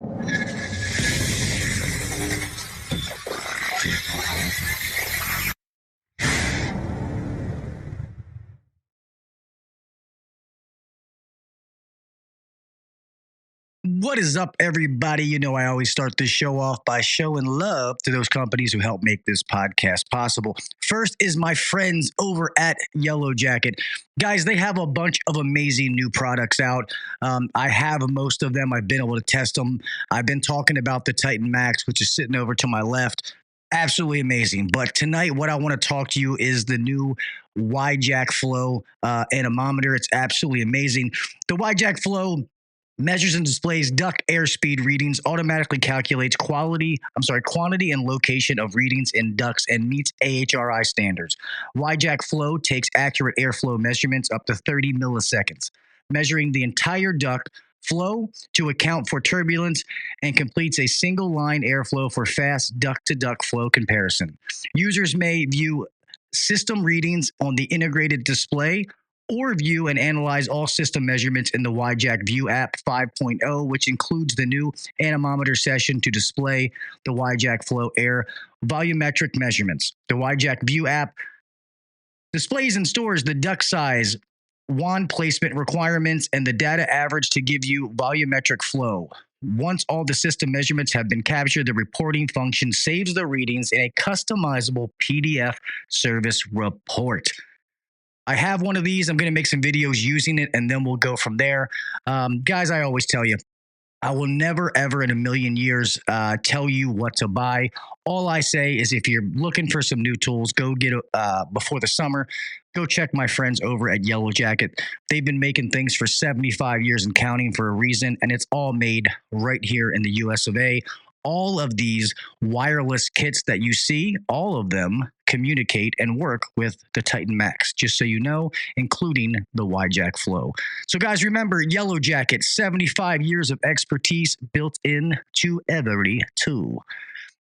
What is up, everybody? You know, I always start this show off by showing love to those companies who help make this podcast possible. First is my friends over at Yellow Jacket. Guys, they have a bunch of amazing new products out. I have most of them. I've been able to test them. I've been talking about the Titan Max, which is sitting over to my left. Absolutely amazing. But tonight, what I want to talk to you is the new YJack Flow anemometer. It's absolutely amazing. The YJack Flow measures and displays duct airspeed readings, automatically calculates quantity and location of readings in ducts, and meets AHRI standards. YJack Flow takes accurate airflow measurements up to 30 milliseconds, measuring the entire duct flow to account for turbulence, and completes a single line airflow for fast duct-to-duct flow comparison. Users may view system readings on the integrated display or view and analyze all system measurements in the YJack View app 5.0, which includes the new anemometer session to display the YJack Flow air volumetric measurements. The YJack View app displays and stores the duct size, wand placement requirements, and the data average to give you volumetric flow. Once all the system measurements have been captured, the reporting function saves the readings in a customizable PDF service report. I have one of these. I'm going to make some videos using it, and then we'll go from there. Guys, I always tell you, I will never, ever in a million years tell you what to buy. All I say is if you're looking for some new tools, go get before the summer. Go check my friends over at Yellow Jacket. They've been making things for 75 years and counting for a reason, and it's all made right here in the US of A. All of these wireless kits that you see, all of them communicate and work with the Titan Max, just so you know, including the YJack Flow. So guys, remember, Yellow Jacket, 75 years of expertise built into every tool.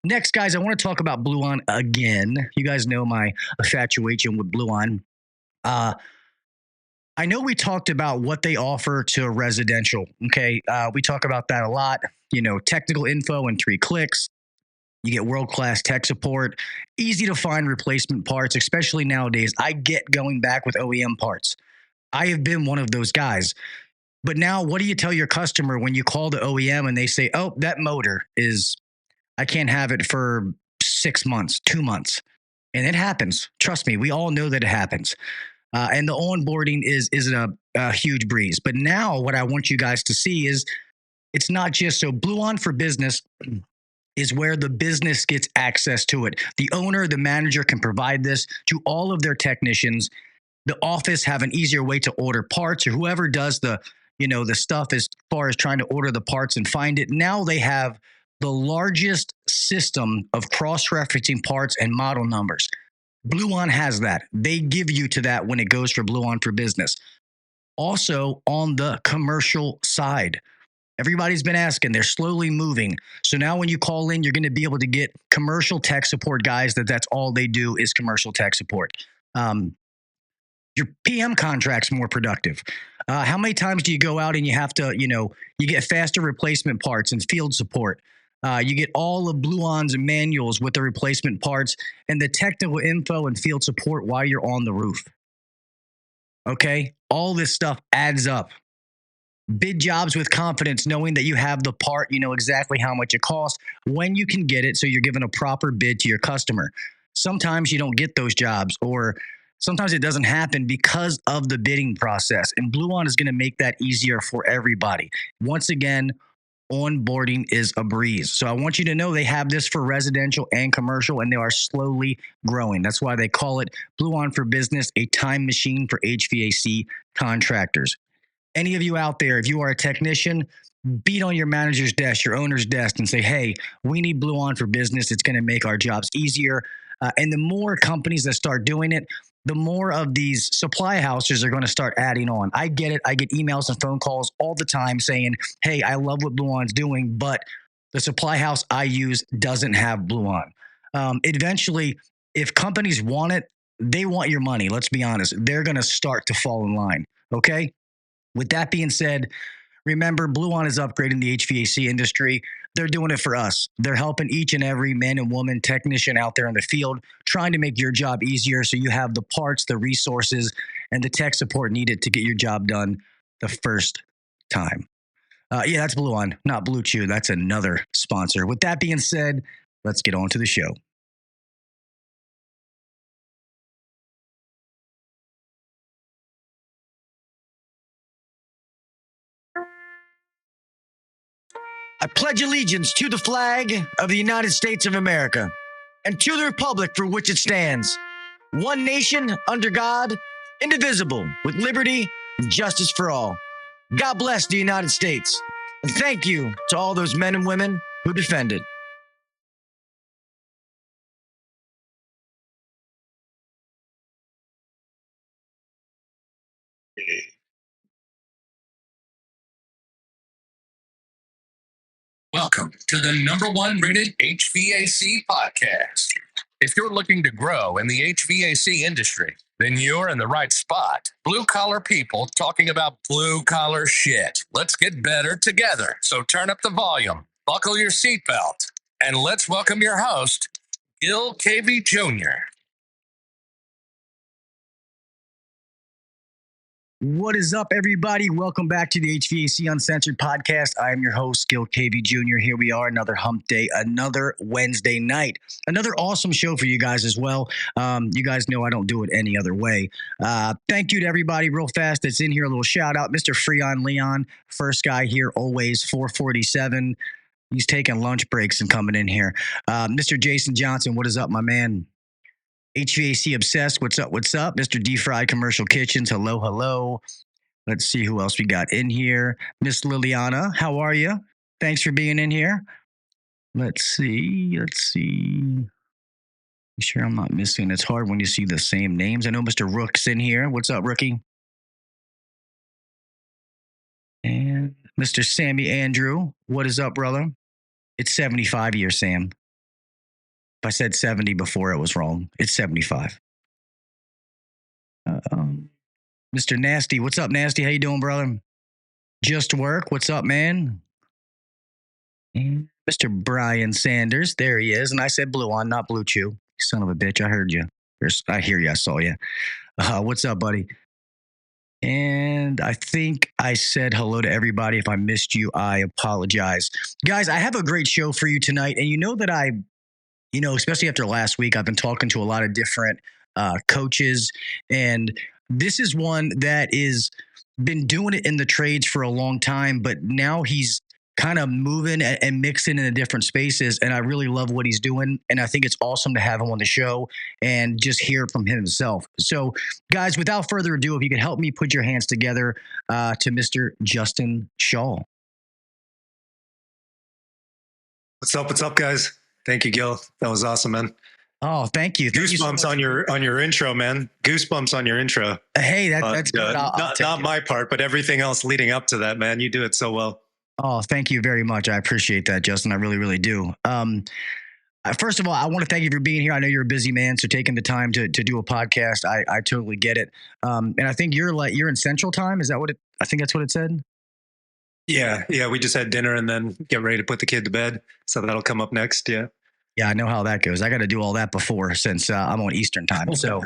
Next, guys, I want to talk about Blue-On again. You guys know my infatuation with Blue-On. I know we talked about what they offer to residential, okay? We talk about that a lot. You know, technical info in 3 clicks. You get world-class tech support, easy to find replacement parts, especially nowadays. I get going back with OEM parts. I have been one of those guys. But now, what do you tell your customer when you call the OEM and they say, oh, that motor is, I can't have it for 6 months, 2 months. And it happens. Trust me, we all know that it happens. And the onboarding isn't a huge breeze. But now what I want you guys to see is it's not just so Blue-On for Business is where the business gets access to it. The owner, the manager can provide this to all of their technicians. The office have an easier way to order parts, or whoever does the stuff as far as trying to order the parts and find it. Now they have the largest system of cross-referencing parts and model numbers. Blue-On has that. They give you to that when it goes for Blue-On for Business. Also, on the commercial side, everybody's been asking. They're slowly moving. So now when you call in, you're going to be able to get commercial tech support guys that's all they do is commercial tech support. Your PM contract's more productive. How many times do you go out and you have to, you get faster replacement parts and field support? You get all of Blue-On's manuals with the replacement parts and the technical info and field support while you're on the roof. Okay? All this stuff adds up. Bid jobs with confidence, knowing that you have the part, you know exactly how much it costs, when you can get it, so you're giving a proper bid to your customer. Sometimes you don't get those jobs, or sometimes it doesn't happen because of the bidding process. And Blue-On is going to make that easier for everybody. Once again, onboarding is a breeze. So I want you to know they have this for residential and commercial, and they are slowly growing. That's why they call it Blue-On for Business, a time machine for HVAC contractors. Any of you out there, if you are a technician, beat on your manager's desk, your owner's desk, and say, hey, we need Blue-On for Business. It's going to make our jobs easier. And the more companies that start doing it, the more of these supply houses are going to start adding on. I get it. I get emails and phone calls all the time saying, hey, I love what Blue-On's doing, but the supply house I use doesn't have Blue-On. Eventually, if companies want it, they want your money. Let's be honest. They're going to start to fall in line. Okay? With that being said, Remember, Blue On is upgrading the HVAC industry. They're doing it for us. They're helping each and every man and woman technician out there in the field, trying to make your job easier so you have the parts, the resources, and the tech support needed to get your job done the first time. Yeah, that's Blue On, not Blue Chew. That's another sponsor. With that being said, let's get on to the show. I pledge allegiance to the flag of the United States of America and to the republic for which it stands, one nation under God, indivisible, with liberty and justice for all. God bless the United States, and thank you to all those men and women who defend it. Welcome to the #1 rated HVAC podcast. If you're looking to grow in the HVAC industry, then you're in the right spot. Blue collar people talking about blue collar shit. Let's get better together. So turn up the volume, buckle your seatbelt, and let's welcome your host, Gil Cavey Jr. What is up, everybody? Welcome back to the HVAC Uncensored Podcast. I am your host, Gil Cavey Jr. Here we are, another hump day, another Wednesday night. Another awesome show for you guys as well. You guys know I don't do it any other way. Thank you to everybody real fast that's in here. A little shout out, Mr. Freon Leon, first guy here, always 447. He's taking lunch breaks and coming in here. Mr. Jason Johnson, what is up, my man? HVAC Obsessed, what's up, what's up? Mr. D-Fry Commercial Kitchens, hello, hello. Let's see who else we got in here. Miss Liliana, how are you? Thanks for being in here. Let's see. Make sure I'm not missing. It's hard when you see the same names. I know Mr. Rook's in here. What's up, Rookie? And Mr. Sammy Andrew, what is up, brother? It's 75 years, Sam. If I said 70 before, it was wrong. It's 75. Mr. Nasty, what's up, Nasty? How you doing, brother? Just Work, what's up, man? And Mr. Brian Sanders, there he is. And I said Blue On, not Blue Chew. Son of a bitch, I heard you. I hear you, I saw you. What's up, buddy? And I think I said hello to everybody. If I missed you, I apologize. Guys, I have a great show for you tonight. And you know that especially after last week, I've been talking to a lot of different coaches, and this is one that is been doing it in the trades for a long time, but now he's kind of moving and mixing in the different spaces, and I really love what he's doing, and I think it's awesome to have him on the show and just hear from him himself. So, guys, without further ado, if you could help me put your hands together to Mr. Justin Shaw. What's up, guys? Thank you, Gil. That was awesome, man. Oh, thank you. Goosebumps on your intro, man. Goosebumps on your intro. Hey, that's good. Not my part, but everything else leading up to that, man. You do it so well. Oh, thank you very much. I appreciate that, Justin. I really, really do. First of all, I want to thank you for being here. I know you're a busy man, so taking the time to do a podcast, I totally get it. And I think you're in Central Time. Is that what I think that's what it said? Yeah. We just had dinner and then get ready to put the kid to bed. So that'll come up next. Yeah. Yeah, I know how that goes. I got to do all that before since I'm on Eastern Time. So,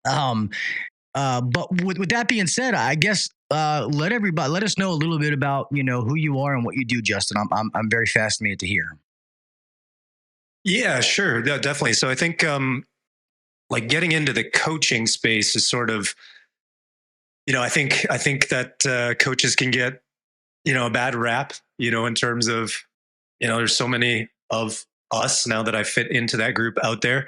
but with that being said, I guess let us know a little bit about who you are and what you do, Justin. I'm very fascinated to hear. Yeah, sure, definitely. So I think like getting into the coaching space is sort of, I think that coaches can get a bad rap, in terms of, there's so many of us now that I fit into that group out there.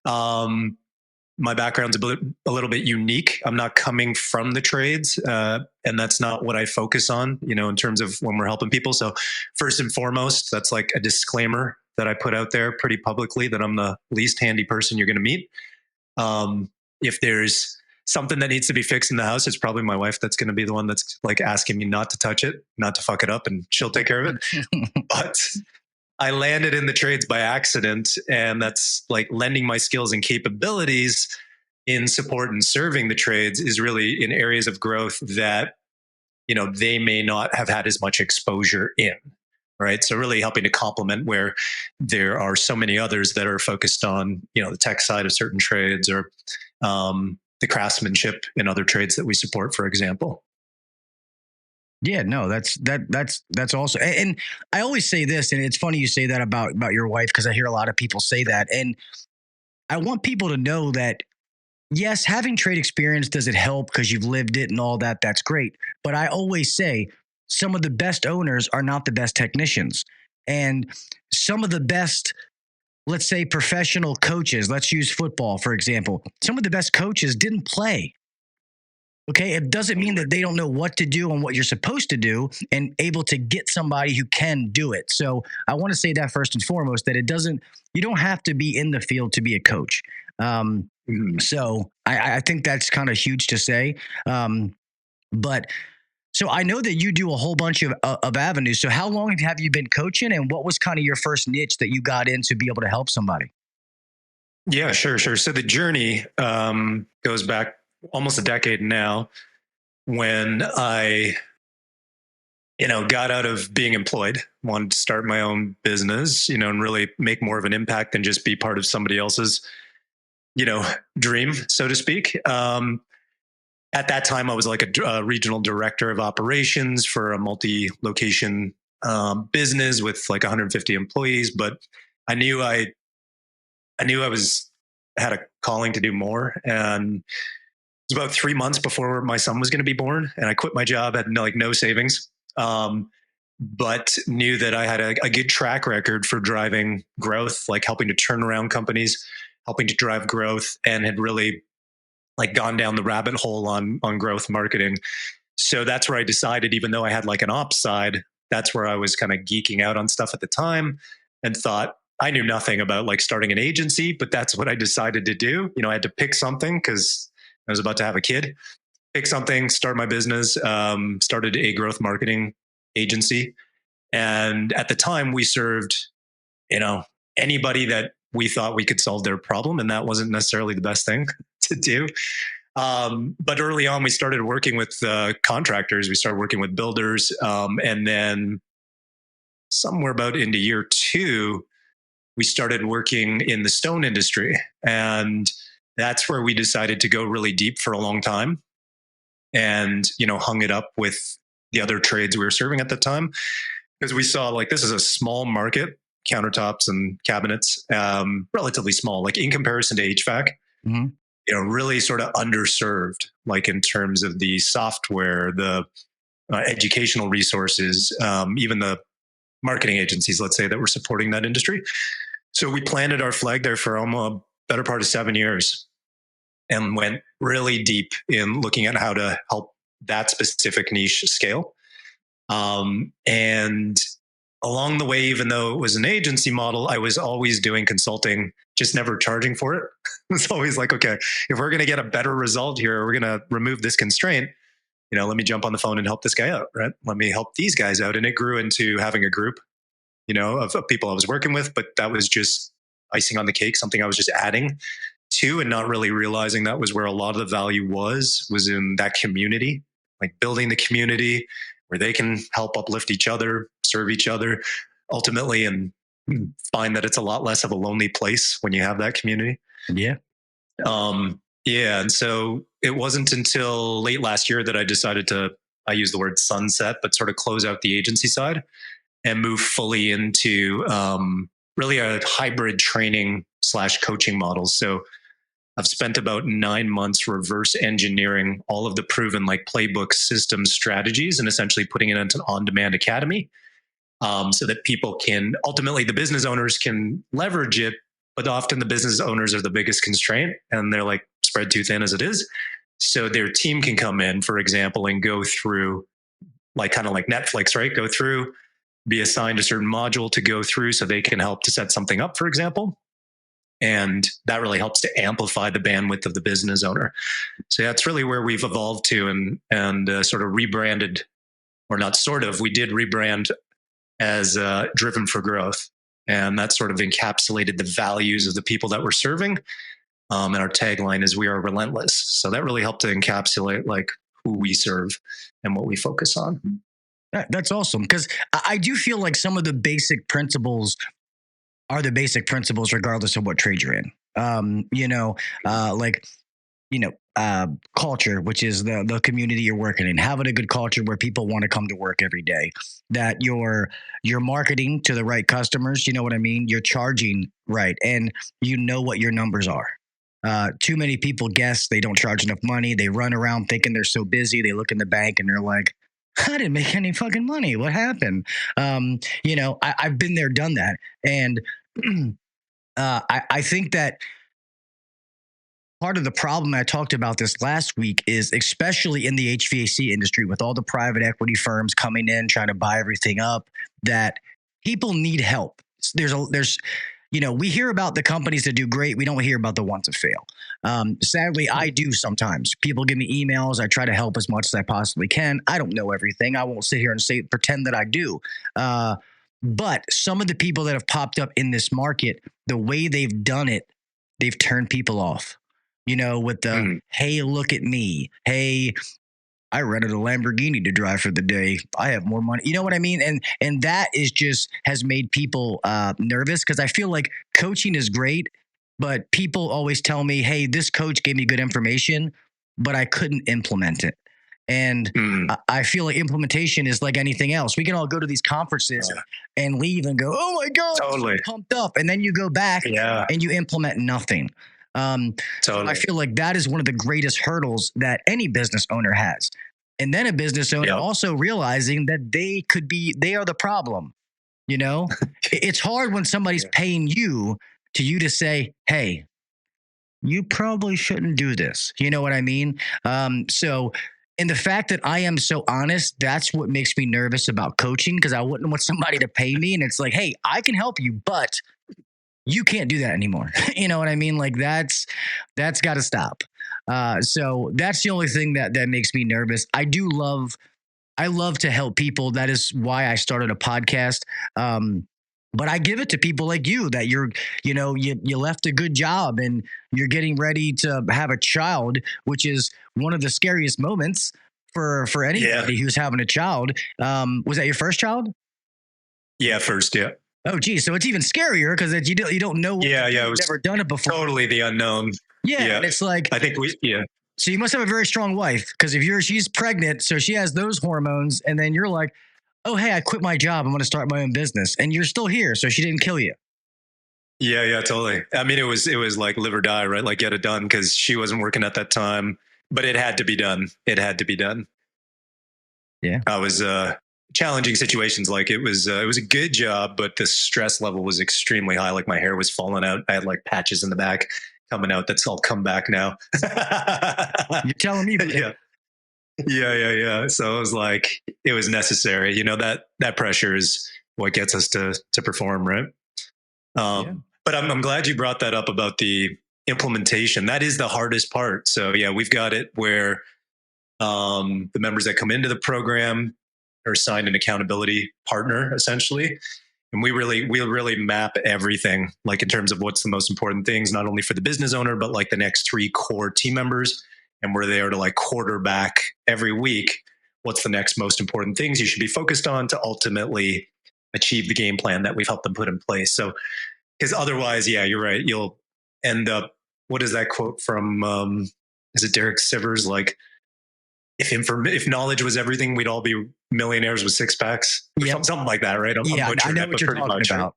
My background's a little bit unique. I'm not coming from the trades, and that's not what I focus on, in terms of when we're helping people. So first and foremost, that's like a disclaimer that I put out there pretty publicly that I'm the least handy person you're going to meet. If there's something that needs to be fixed in the house, it's probably my wife that's going to be the one that's like asking me not to touch it, not to fuck it up, and she'll take care of it. But I landed in the trades by accident, and that's like lending my skills and capabilities in support and serving the trades is really in areas of growth that, they may not have had as much exposure in. Right. So really helping to complement where there are so many others that are focused on, the tech side of certain trades or the craftsmanship in other trades that we support, for example. Yeah, no, that's awesome. And I always say this, and it's funny you say that about your wife, because I hear a lot of people say that. And I want people to know that, yes, having trade experience, does it help because you've lived it and all that? That's great. But I always say, some of the best owners are not the best technicians. And some of the best, let's say, professional coaches, let's use football, for example. Some of the best coaches didn't play. Okay. It doesn't mean that they don't know what to do and what you're supposed to do and able to get somebody who can do it. So I want to say that first and foremost, that you don't have to be in the field to be a coach. So I think that's kind of huge to say. But so I know that you do a whole bunch of avenues. So how long have you been coaching, and what was kind of your first niche that you got in to be able to help somebody? Yeah, sure. So the journey goes back almost a decade now, when I, got out of being employed, wanted to start my own business, and really make more of an impact than just be part of somebody else's, dream, so to speak. At that time, I was like a regional director of operations for a multi-location business with like 150 employees. But I knew I had a calling to do more. And it was about 3 months before my son was going to be born, and I quit my job, had no savings, but knew that I had a good track record for driving growth, like helping to turn around companies, helping to drive growth, and had really like gone down the rabbit hole on growth marketing. So that's where I decided, even though I had like an ops side, that's where I was kind of geeking out on stuff at the time, and thought I knew nothing about like starting an agency, but that's what I decided to do. I had to pick something because I was about to have a kid, pick something, start my business, started a growth marketing agency. And at the time we served, anybody that we thought we could solve their problem. And that wasn't necessarily the best thing to do. But early on, we started working with contractors. We started working with builders. And then somewhere about into year 2, we started working in the stone industry. And that's where we decided to go really deep for a long time, and, hung it up with the other trades we were serving at the time, because we saw like this is a small market, countertops and cabinets, relatively small, like in comparison to HVAC, really sort of underserved, like in terms of the software, the educational resources, even the marketing agencies, let's say, that were supporting that industry. So we planted our flag there for almost a better part of 7 years, and went really deep in looking at how to help that specific niche scale. And along the way, even though it was an agency model, I was always doing consulting, just never charging for it. It's always like, okay, if we're going to get a better result here, we're going to remove this constraint, let me jump on the phone and help this guy out, right? Let me help these guys out. And it grew into having a group, of people I was working with, but that was just icing on the cake, something I was just adding to, and not really realizing that was where a lot of the value was in that community, like building the community where they can help uplift each other, serve each other ultimately, and find that it's a lot less of a lonely place when you have that community. Yeah. And so it wasn't until late last year that I decided to, I use the word sunset, but sort of close out the agency side and move fully into really a hybrid training / coaching models. So I've spent about 9 months reverse engineering all of the proven like playbook system strategies and essentially putting it into an on-demand academy, so that people can, ultimately the business owners can leverage it, but often the business owners are the biggest constraint, and they're like spread too thin as it is. So their team can come in, for example, and go through like kind of like Netflix, right? Go through, be assigned a certain module to go through so they can help to set something up, for example. And that really helps to amplify the bandwidth of the business owner. So that's really where we've evolved to, and sort of rebranded, or not sort of, we did rebrand as Driven for Growth. And that sort of encapsulated the values of the people that we're serving. And our tagline is "We are relentless." So that really helped to encapsulate like who we serve and what we focus on. That's awesome. Because I do feel like some of the basic principles are the basic principles, regardless of what trade you're in. Culture, which is the community you're working in, having a good culture where people want to come to work every day, that you're marketing to the right customers. You know what I mean? You're charging right. And you know what your numbers are. Too many people guess they don't charge enough money. They run around thinking they're so busy. They look in the bank and they're like, I didn't make any fucking money. What happened? I've been there, done that. And I think that part of the problem, I talked about this last week, is especially in the HVAC industry with all the private equity firms coming in, trying to buy everything up, that people need help. We hear about the companies that do great. We don't hear about the ones that fail. Sadly, I do sometimes. People give me emails. I try to help as much as I possibly can. I don't know everything. I won't sit here and pretend that I do. But some of the people that have popped up in this market, the way they've done it, they've turned people off. With the, hey, look at me. Hey, I rented a Lamborghini to drive for the day. I have more money. You know what I mean? And that has made people nervous, because I feel like coaching is great, but people always tell me, hey, this coach gave me good information, but I couldn't implement it. And I feel like implementation is like anything else. We can all go to these conferences and leave and go, oh my God, totally. I'm so pumped up. And then you go back and you implement nothing. Totally. So I feel like that is one of the greatest hurdles that any business owner has. And then a business owner also realizing that they are the problem. It's hard when somebody's paying you to say, hey, you probably shouldn't do this. You know what I mean? And the fact that I am so honest, that's what makes me nervous about coaching, because I wouldn't want somebody to pay me and it's like, hey, I can help you, but you can't do that anymore. You know what I mean? Like that's got to stop. So that's the only thing that makes me nervous. I love to help people. That is why I started a podcast. But I give it to people like you that you left a good job and you're getting ready to have a child, which is one of the scariest moments for anybody who's having a child. Was that your first child? Yeah, first. Yeah. Oh, geez. So it's even scarier because you don't know. You've never done it before. Totally the unknown. Yeah. And it's like, I think So you must have a very strong wife, because she's pregnant, so she has those hormones, and then you're like, oh, hey, I quit my job. I'm going to start my own business. And you're still here. So she didn't kill you. Yeah, totally. I mean, it was like live or die, right? Like get it done, because she wasn't working at that time, but it had to be done. Yeah. I was, challenging situations. Like it was a good job, but the stress level was extremely high. Like my hair was falling out. I had like patches in the back coming out. That's all come back now. You're telling me. Yeah. So it was like, it was necessary. That pressure is what gets us to perform. Right. But I'm glad you brought that up about the implementation. That is the hardest part. So yeah, we've got it where the members that come into the program are assigned an accountability partner, essentially. And we really map everything, like in terms of what's the most important things, not only for the business owner, but like the next 3 core team members. And we're there to like quarterback every week what's the next most important things you should be focused on to ultimately achieve the game plan that we've helped them put in place. So, because otherwise, yeah, you're right. You'll end up, what is that quote from, is it Derek Sivers? Like, if knowledge was everything, we'd all be millionaires with 6 packs. Yep. Something like that, right? I know what you're talking about.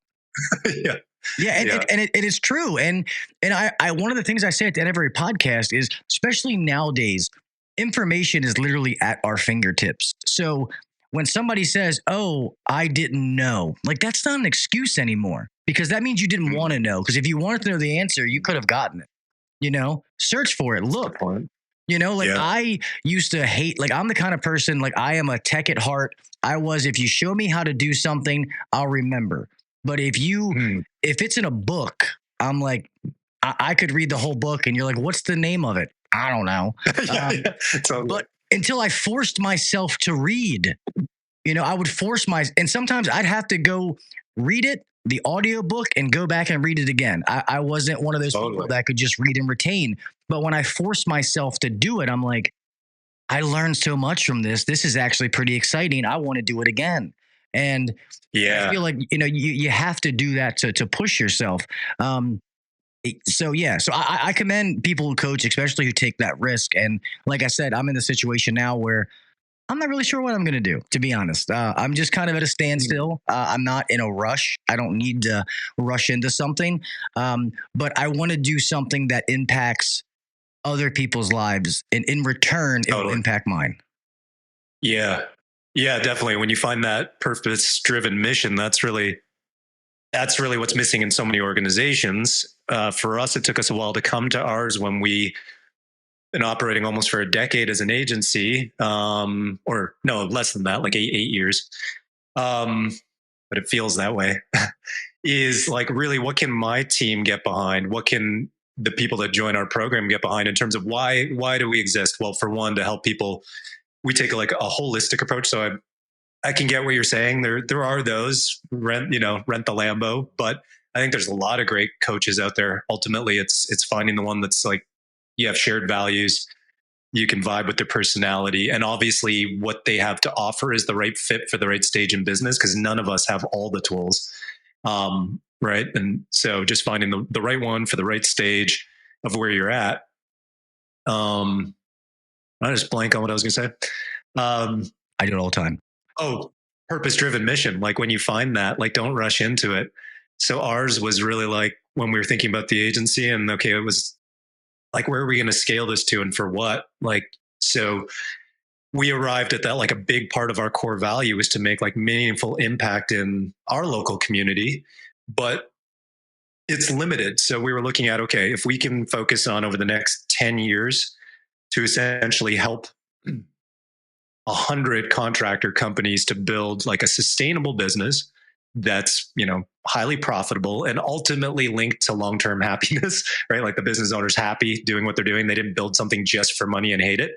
And it is true. And I one of the things I say at the end of every podcast is, especially nowadays, information is literally at our fingertips. So when somebody says, oh, I didn't know, like that's not an excuse anymore, because that means you didn't want to know. Because if you wanted to know the answer, you could have gotten it. Search for it. Look. I used to hate, like, I'm the kind of person, like, I am a tech at heart. If you show me how to do something, I'll remember. But if it's in a book, I'm like, I could read the whole book and you're like, what's the name of it? I don't know. Totally. But until I forced myself to read, I would and sometimes I'd have to go read it, the audiobook, and go back and read it again. I wasn't one of those people that could just read and retain. But when I forced myself to do it, I'm like, I learned so much from this. This is actually pretty exciting. I want to do it again. And I feel like, you have to do that to push yourself. So I commend people who coach, especially who take that risk. And like I said, I'm in the situation now where I'm not really sure what I'm going to do, to be honest. I'm just kind of at a standstill. I'm not in a rush. I don't need to rush into something. But I want to do something that impacts other people's lives. And in return, it will impact mine. Yeah. Yeah, definitely. When you find that purpose-driven mission, that's really what's missing in so many organizations. For us, it took us a while to come to ours when we been operating almost for a decade as an agency, or no, less than that, like eight years. But it feels that way. Is like, really, what can my team get behind? What can the people that join our program get behind in terms of why do we exist? Well, for one, to help people, we take a holistic approach. So I can get what you're saying. There are those rent the Lambo, but I think there's a lot of great coaches out there. Ultimately, it's finding the one that's like, you have shared values, you can vibe with their personality, and obviously what they have to offer is the right fit for the right stage in business, because none of us have all the tools. Right. And so just finding the right one for the right stage of where you're at. I just blank on what I was going to say. I do it all the time. Oh, purpose-driven mission. Like, when you find that, like, don't rush into it. So ours was really like, when we were thinking about the agency, and okay, it was like, where are we going to scale this to and for what? Like, so we arrived at that, like, a big part of our core value is to make like meaningful impact in our local community, but it's limited. So we were looking at, okay, if we can focus on over the next 10 years to essentially help 100 contractor companies to build like a sustainable business that's, highly profitable and ultimately linked to long-term happiness, right? Like, the business owner's happy doing what they're doing. They didn't build something just for money and hate it.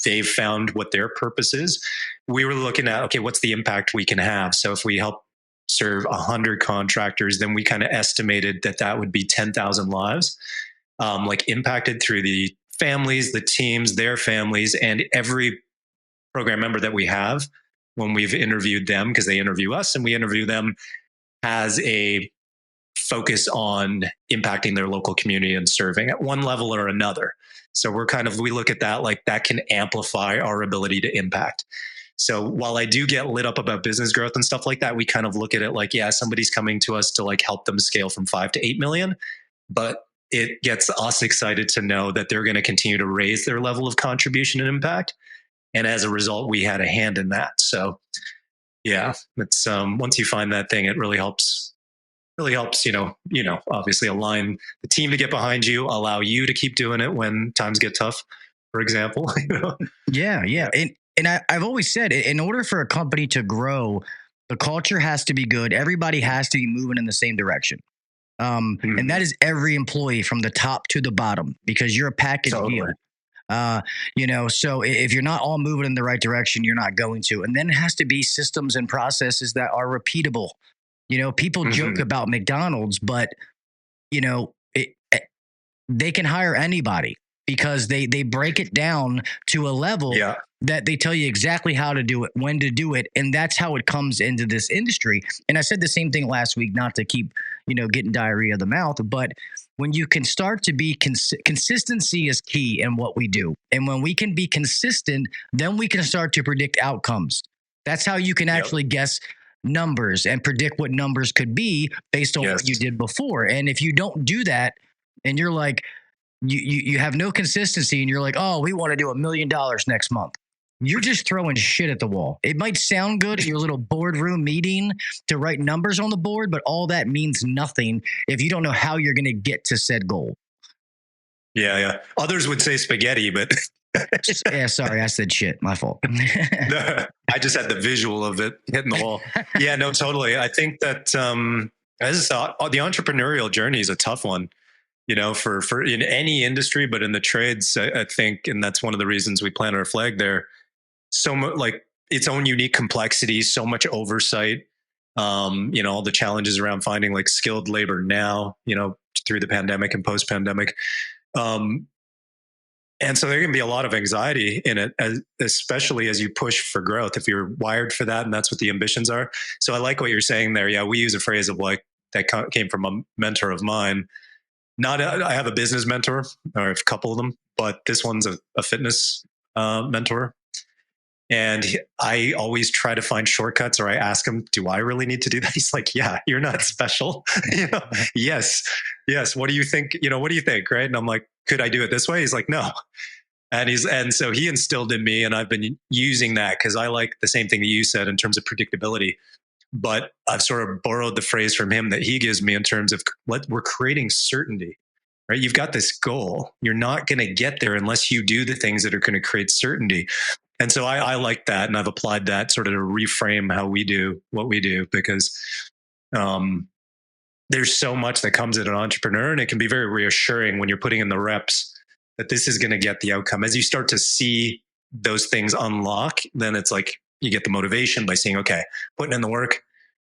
They've found what their purpose is. We were looking at, okay, what's the impact we can have? So if we help serve 100 contractors, then we kind of estimated that would be 10,000 lives, like, impacted through the families, the teams, their families, and every program member that we have, when we've interviewed them, because they interview us and we interview them, has a focus on impacting their local community and serving at one level or another. So we look at that like that can amplify our ability to impact. So while I do get lit up about business growth and stuff like that, we kind of look at it like, yeah, somebody's coming to us to like help them scale from 5 to 8 million, but it gets us excited to know that they're going to continue to raise their level of contribution and impact. And as a result, we had a hand in that. So yeah, it's once you find that thing, it really helps, obviously align the team to get behind you, allow you to keep doing it when times get tough, for example. Yeah. And I've always said, in order for a company to grow, the culture has to be good. Everybody has to be moving in the same direction. And that is every employee from the top to the bottom, because you're a package deal. So if you're not all moving in the right direction, you're not going to. And then it has to be systems and processes that are repeatable. People joke about McDonald's, but they can hire anybody because they break it down to a level that they tell you exactly how to do it, when to do it. And that's how it comes into this industry. And I said the same thing last week, not to keep, getting diarrhea of the mouth, but when you can start to be consistency is key in what we do. And when we can be consistent, then we can start to predict outcomes. That's how you can actually guess numbers and predict what numbers could be based on what you did before. And if you don't do that, and you're like, you have no consistency, and you're like, oh, we want to do $1 million next month. You're just throwing shit at the wall. It might sound good in your little boardroom meeting to write numbers on the board, but all that means nothing if you don't know how you're going to get to said goal. Yeah. Others would say spaghetti, but yeah, sorry, I said shit. My fault. I just had the visual of it hitting the wall. Yeah, no, totally. I think that the entrepreneurial journey is a tough one, for in any industry, but in the trades, I think, and that's one of the reasons we planted our flag there. So much, like, its own unique complexity, so much oversight, all the challenges around finding like skilled labor now, through the pandemic and post-pandemic. And And so there can be a lot of anxiety in it, especially as you push for growth, if you're wired for that and that's what the ambitions are. So I like what you're saying there. Yeah, we use a phrase of like, that came from a mentor of mine. I have a business mentor, or a couple of them, but this one's a fitness mentor. And I always try to find shortcuts, or I ask him, do I really need to do that? He's like, yeah, you're not special. Yes. What do you think? What do you think? Right. And I'm like, could I do it this way? He's like, no. And so he instilled in me, and I've been using that because I like the same thing that you said in terms of predictability. But I've sort of borrowed the phrase from him that he gives me in terms of we're creating certainty, right? You've got this goal. You're not going to get there unless you do the things that are going to create certainty. And so I like that. And I've applied that sort of to reframe how we do what we do, because there's so much that comes at an entrepreneur, and it can be very reassuring when you're putting in the reps that this is going to get the outcome. As you start to see those things unlock, then it's like you get the motivation by saying, okay, putting in the work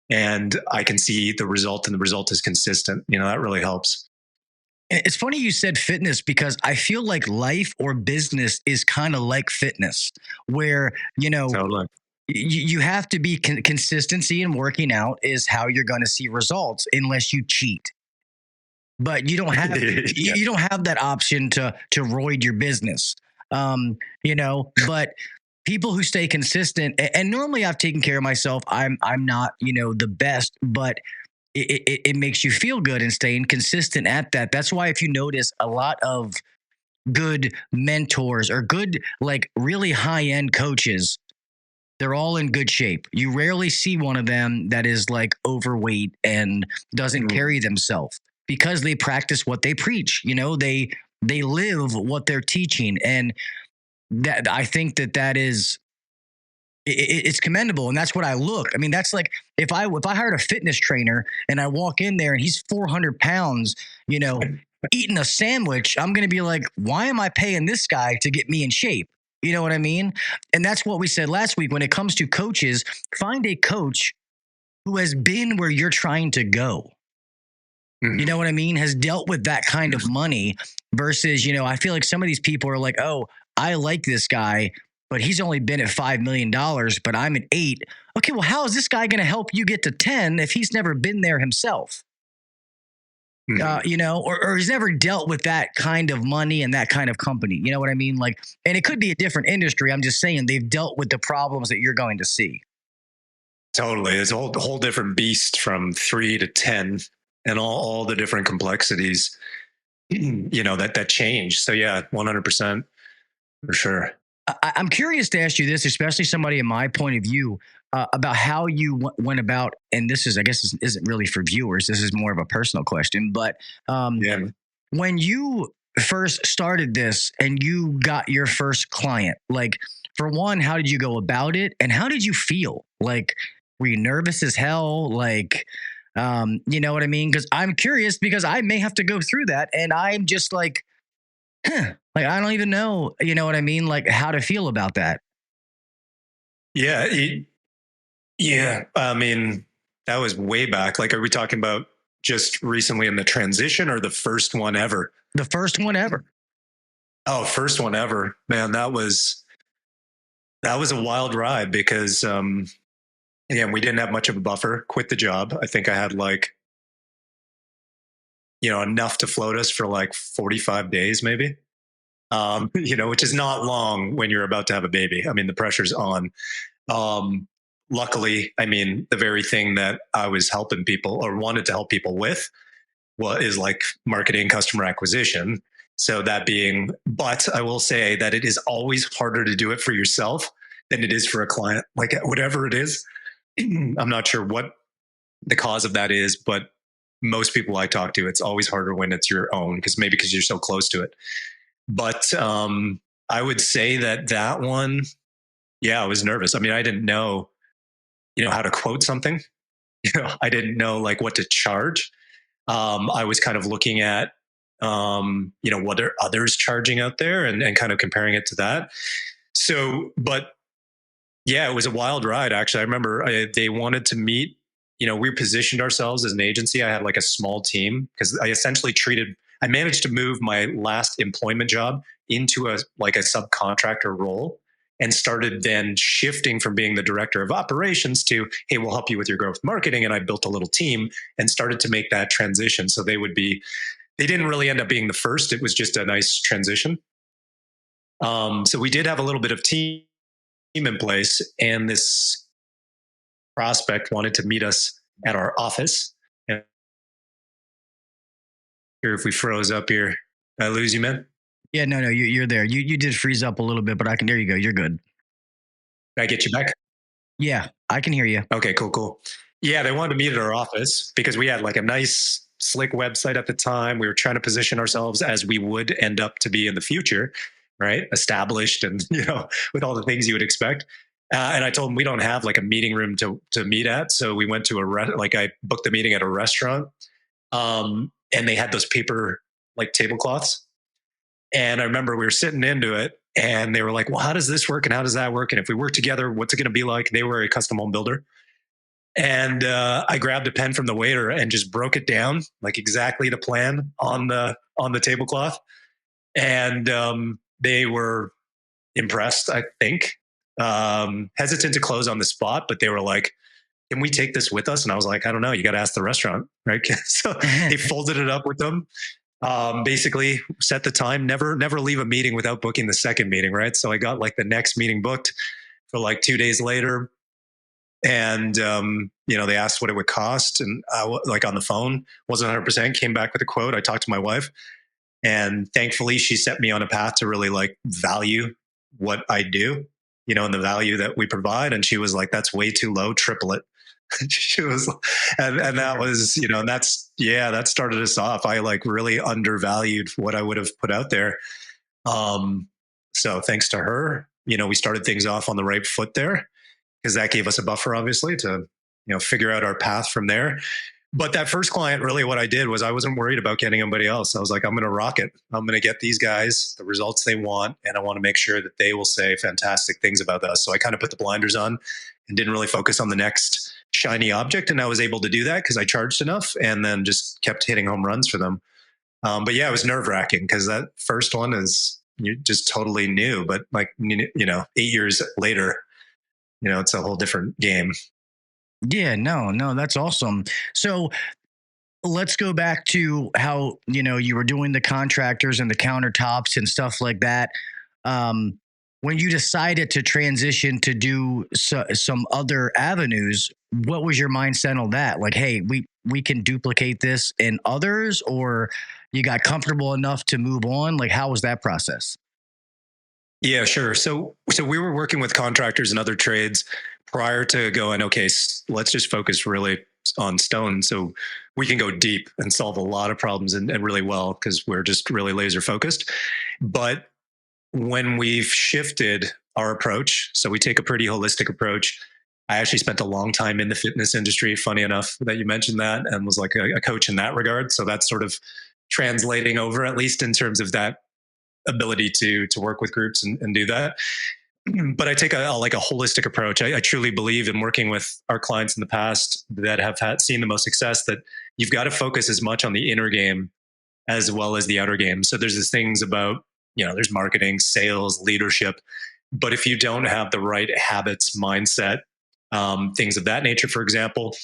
and I can see the result, and the result is consistent. That really helps. It's funny you said fitness, because I feel like life or business is kind of like fitness, where, Totally. you have to be consistency in working out is how you're going to see results, unless you cheat. But you don't have you don't have that option to roid your business. But people who stay consistent, and normally I've taken care of myself. I'm not, the best, but it makes you feel good, and staying consistent at that. That's why if you notice a lot of good mentors or good, like really high end coaches, they're all in good shape. You rarely see one of them that is like overweight and doesn't carry themselves, because they practice what they preach. They live what they're teaching. And that, I think that is, it's commendable. And that's what I look. I mean, that's like, if I hired a fitness trainer and I walk in there and he's 400 pounds, eating a sandwich, I'm going to be like, why am I paying this guy to get me in shape? You know what I mean? And that's what we said last week. When it comes to coaches, find a coach who has been where you're trying to go. You know what I mean? Has dealt with that kind of money versus, I feel like some of these people are like, oh, I like this guy, but he's only been at $5 million, but I'm at 8. Okay, well, how is this guy going to help you get to 10 if he's never been there himself? Or he's never dealt with that kind of money and that kind of company. You know what I mean? Like, and it could be a different industry. I'm just saying they've dealt with the problems that you're going to see. Totally. It's a whole different beast from 3 to 10 and all the different complexities, that change. So yeah, 100% for sure. I'm curious to ask you this, especially somebody in my point of view, about how you went about, and this is, I guess, isn't really for viewers. This is more of a personal question, but when you first started this and you got your first client, like, for one, how did you go about it, and how did you feel? Like, were you nervous as hell? Like, you know what I mean? Because I'm curious, because I may have to go through that, and I'm just like, like, I don't even know, you know what I mean? Like, how to feel about that. Yeah. I mean, that was way back. Like, are we talking about just recently in the transition, or the first one ever? The first one ever. Oh, first one ever, man. That was a wild ride, because, again, we didn't have much of a buffer. Quit the job. I think I had enough to float us for like 45 days, maybe, which is not long when you're about to have a baby. I mean, the pressure's on. Luckily, I mean, the very thing that I was helping people, or wanted to help people with, is like marketing, customer acquisition. So but I will say that it is always harder to do it for yourself than it is for a client, like whatever it is. I'm not sure what the cause of that is, but most people I talk to, it's always harder when it's your own, because you're so close to it. But I would say that one, I was nervous. I mean, I didn't know, how to quote something. I didn't know like what to charge. I was kind of looking at, what are others charging out there, and kind of comparing it to that. So, but yeah, it was a wild ride. Actually, I remember they wanted to meet. We positioned ourselves as an agency. I had like a small team, because I managed to move my last employment job into a subcontractor role and started then shifting from being the director of operations to, hey, we'll help you with your growth marketing. And I built a little team and started to make that transition. So they didn't really end up being the first. It was just a nice transition. So we did have a little bit of team in place, and this prospect wanted to meet us at our office. And here, if we froze up here, did I lose you, man? Yeah, no, you're there. You did freeze up a little bit, but there you go. You're good. Did I get you back? Yeah, I can hear you. Okay, cool. Yeah, they wanted to meet at our office because we had like a nice, slick website at the time. We were trying to position ourselves as we would end up to be in the future, right? Established and, with all the things you would expect. And I told them we don't have like a meeting room to meet at. So we went to I booked the meeting at a restaurant. And they had those paper like tablecloths. And I remember we were sitting into it and they were like, well, how does this work? And how does that work? And if we work together, what's it going to be like? They were a custom home builder. And I grabbed a pen from the waiter and just broke it down, like exactly the plan on the tablecloth. And they were impressed, I think. Hesitant to close on the spot, but they were like, can we take this with us? And I was like, I don't know. You got to ask the restaurant, right? So they folded it up with them. Basically set the time, never leave a meeting without booking the second meeting, right? So I got like the next meeting booked for like 2 days later. And, they asked what it would cost. And I like on the phone, wasn't 100%, came back with a quote. I talked to my wife and thankfully she set me on a path to really like value what I do, and the value that we provide. And she was like, that's way too low, triple it. She was, and that was, that started us off. I like really undervalued what I would have put out there. So thanks to her, we started things off on the right foot there because that gave us a buffer, obviously, to, figure out our path from there. But that first client, really what I did was I wasn't worried about getting anybody else. I was like, I'm going to rock it. I'm going to get these guys the results they want. And I want to make sure that they will say fantastic things about us. So I kind of put the blinders on and didn't really focus on the next shiny object. And I was able to do that because I charged enough and then just kept hitting home runs for them. But yeah, it was nerve wracking because that first one is just totally new. But like, 8 years later, it's a whole different game. Yeah, no, that's awesome. So let's go back to how, you were doing the contractors and the countertops and stuff like that. When you decided to transition to do some other avenues, what was your mindset on that? Like, hey, we can duplicate this in others, or you got comfortable enough to move on? Like, how was that process? Yeah, sure. So we were working with contractors and other trades prior to going, okay, let's just focus really on stone. So we can go deep and solve a lot of problems and really well because we're just really laser focused. But when we've shifted our approach, so we take a pretty holistic approach. I actually spent a long time in the fitness industry, funny enough that you mentioned that, and was like a coach in that regard. So that's sort of translating over, at least in terms of that ability to work with groups and do that. But I take a holistic approach. I truly believe in working with our clients in the past that have seen the most success that you've got to focus as much on the inner game as well as the outer game. So there's these things about, there's marketing, sales, leadership. But if you don't have the right habits, mindset, things of that nature, for example,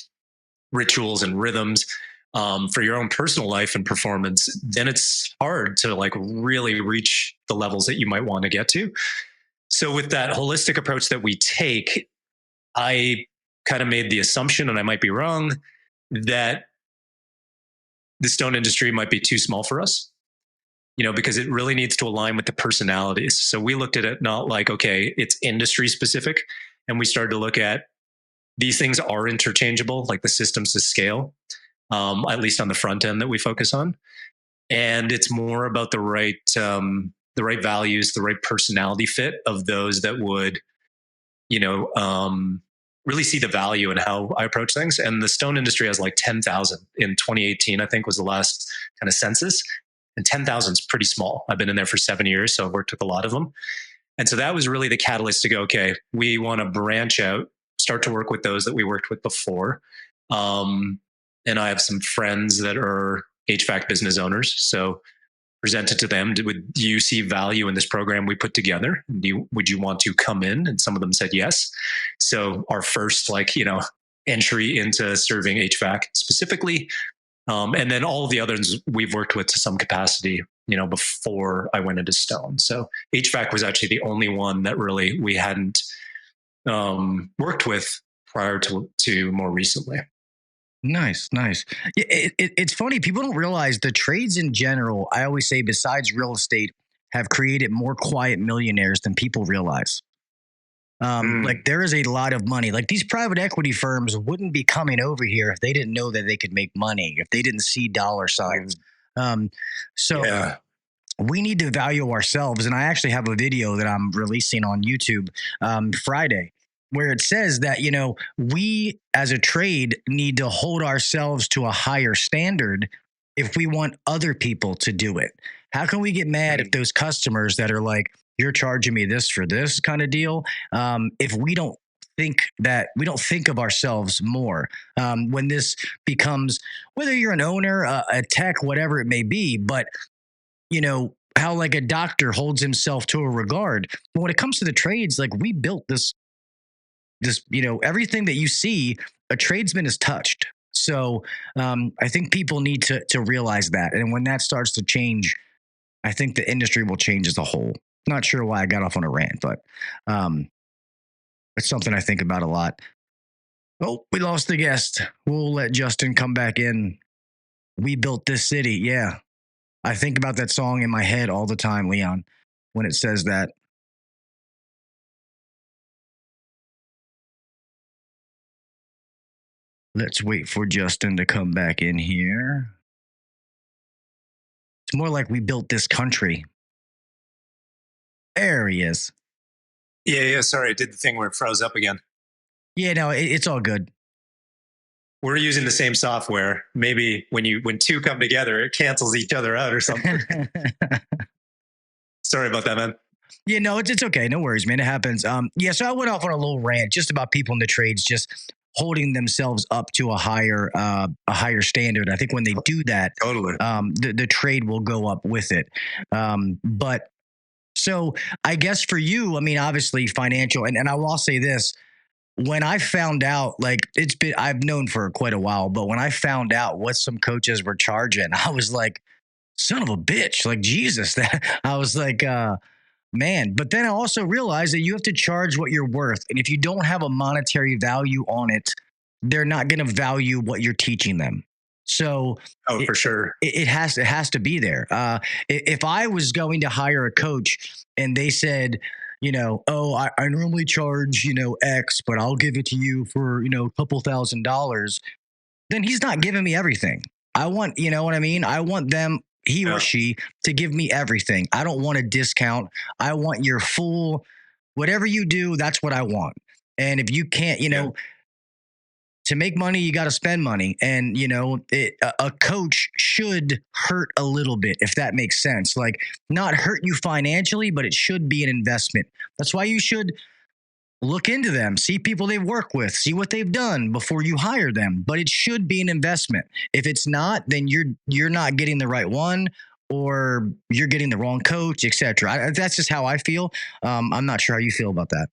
rituals and rhythms for your own personal life and performance, then it's hard to like really reach the levels that you might want to get to. So with that holistic approach that we take, I kind of made the assumption, and I might be wrong, that the stone industry might be too small for us, because it really needs to align with the personalities. So we looked at it not like, okay, it's industry specific. And we started to look at these things are interchangeable, like the systems to scale, at least on the front end that we focus on. And it's more about the right values, the right personality fit of those that would, really see the value in how I approach things. And the stone industry has like 10,000 in 2018, I think was the last kind of census. And 10,000 is pretty small. I've been in there for 7 years, so I've worked with a lot of them. And so that was really the catalyst to go, okay, we want to branch out, start to work with those that we worked with before. And I have some friends that are HVAC business owners. So presented to them, do you see value in this program we put together? Would you want to come in? And some of them said yes. So our first, entry into serving HVAC specifically. And then all of the others we've worked with to some capacity, before I went into Stone. So HVAC was actually the only one that really we hadn't worked with prior to more recently. Nice. Yeah, it's funny. People don't realize the trades in general, I always say, besides real estate, have created more quiet millionaires than people realize. Like there is a lot of money. Like these private equity firms wouldn't be coming over here if they didn't know that they could make money, if they didn't see dollar signs. We need to value ourselves. And I actually have a video that I'm releasing on YouTube Friday, where it says that, we as a trade need to hold ourselves to a higher standard if we want other people to do it. How can we get mad if those customers that are like, you're charging me this for this kind of deal, if we don't think of ourselves more, when this becomes, whether you're an owner, a tech, whatever it may be, but how like a doctor holds himself to a regard. But when it comes to the trades, like we built this, everything that you see, a tradesman is touched. So I think people need to realize that. And when that starts to change, I think the industry will change as a whole. Not sure why I got off on a rant, but it's something I think about a lot. Oh, we lost the guest. We'll let Justin come back in. We built this city. Yeah. I think about that song in my head all the time, Leon, when it says that. Let's wait for Justin to come back in here. It's more like we built this country. There he is. Yeah. Sorry, I did the thing where it froze up again. Yeah, no, it's all good. We're using the same software. Maybe when two come together, it cancels each other out or something. Sorry about that, man. Yeah, no, it's okay. No worries, man. It happens. So I went off on a little rant just about people in the trades just holding themselves up to a higher standard. I think when they do that, totally, the trade will go up with it. But so I guess for you, I mean, obviously financial, and I will say this. When I found out, like I've known for quite a while, but when I found out what some coaches were charging, I was like, son of a bitch, like Jesus, I was like, man. But then I also realized that you have to charge what you're worth. And if you don't have a monetary value on it, they're not going to value what you're teaching them. So for sure, it has to be there. If I was going to hire a coach and they said, I normally charge, X, but I'll give it to you for, a couple $1,000s, then he's not giving me everything. I want, you know what I mean? I want them, he or she, to give me everything. I don't want a discount. I want your full, whatever you do, that's what I want. And if you can't, to make money, you got to spend money. And, a coach should hurt a little bit, if that makes sense. Like, not hurt you financially, but it should be an investment. That's why you should look into them, see people they work with, see what they've done before you hire them. But it should be an investment. If it's not, then you're not getting the right one, or you're getting the wrong coach, etc. That's just how I feel. I'm not sure how you feel about that.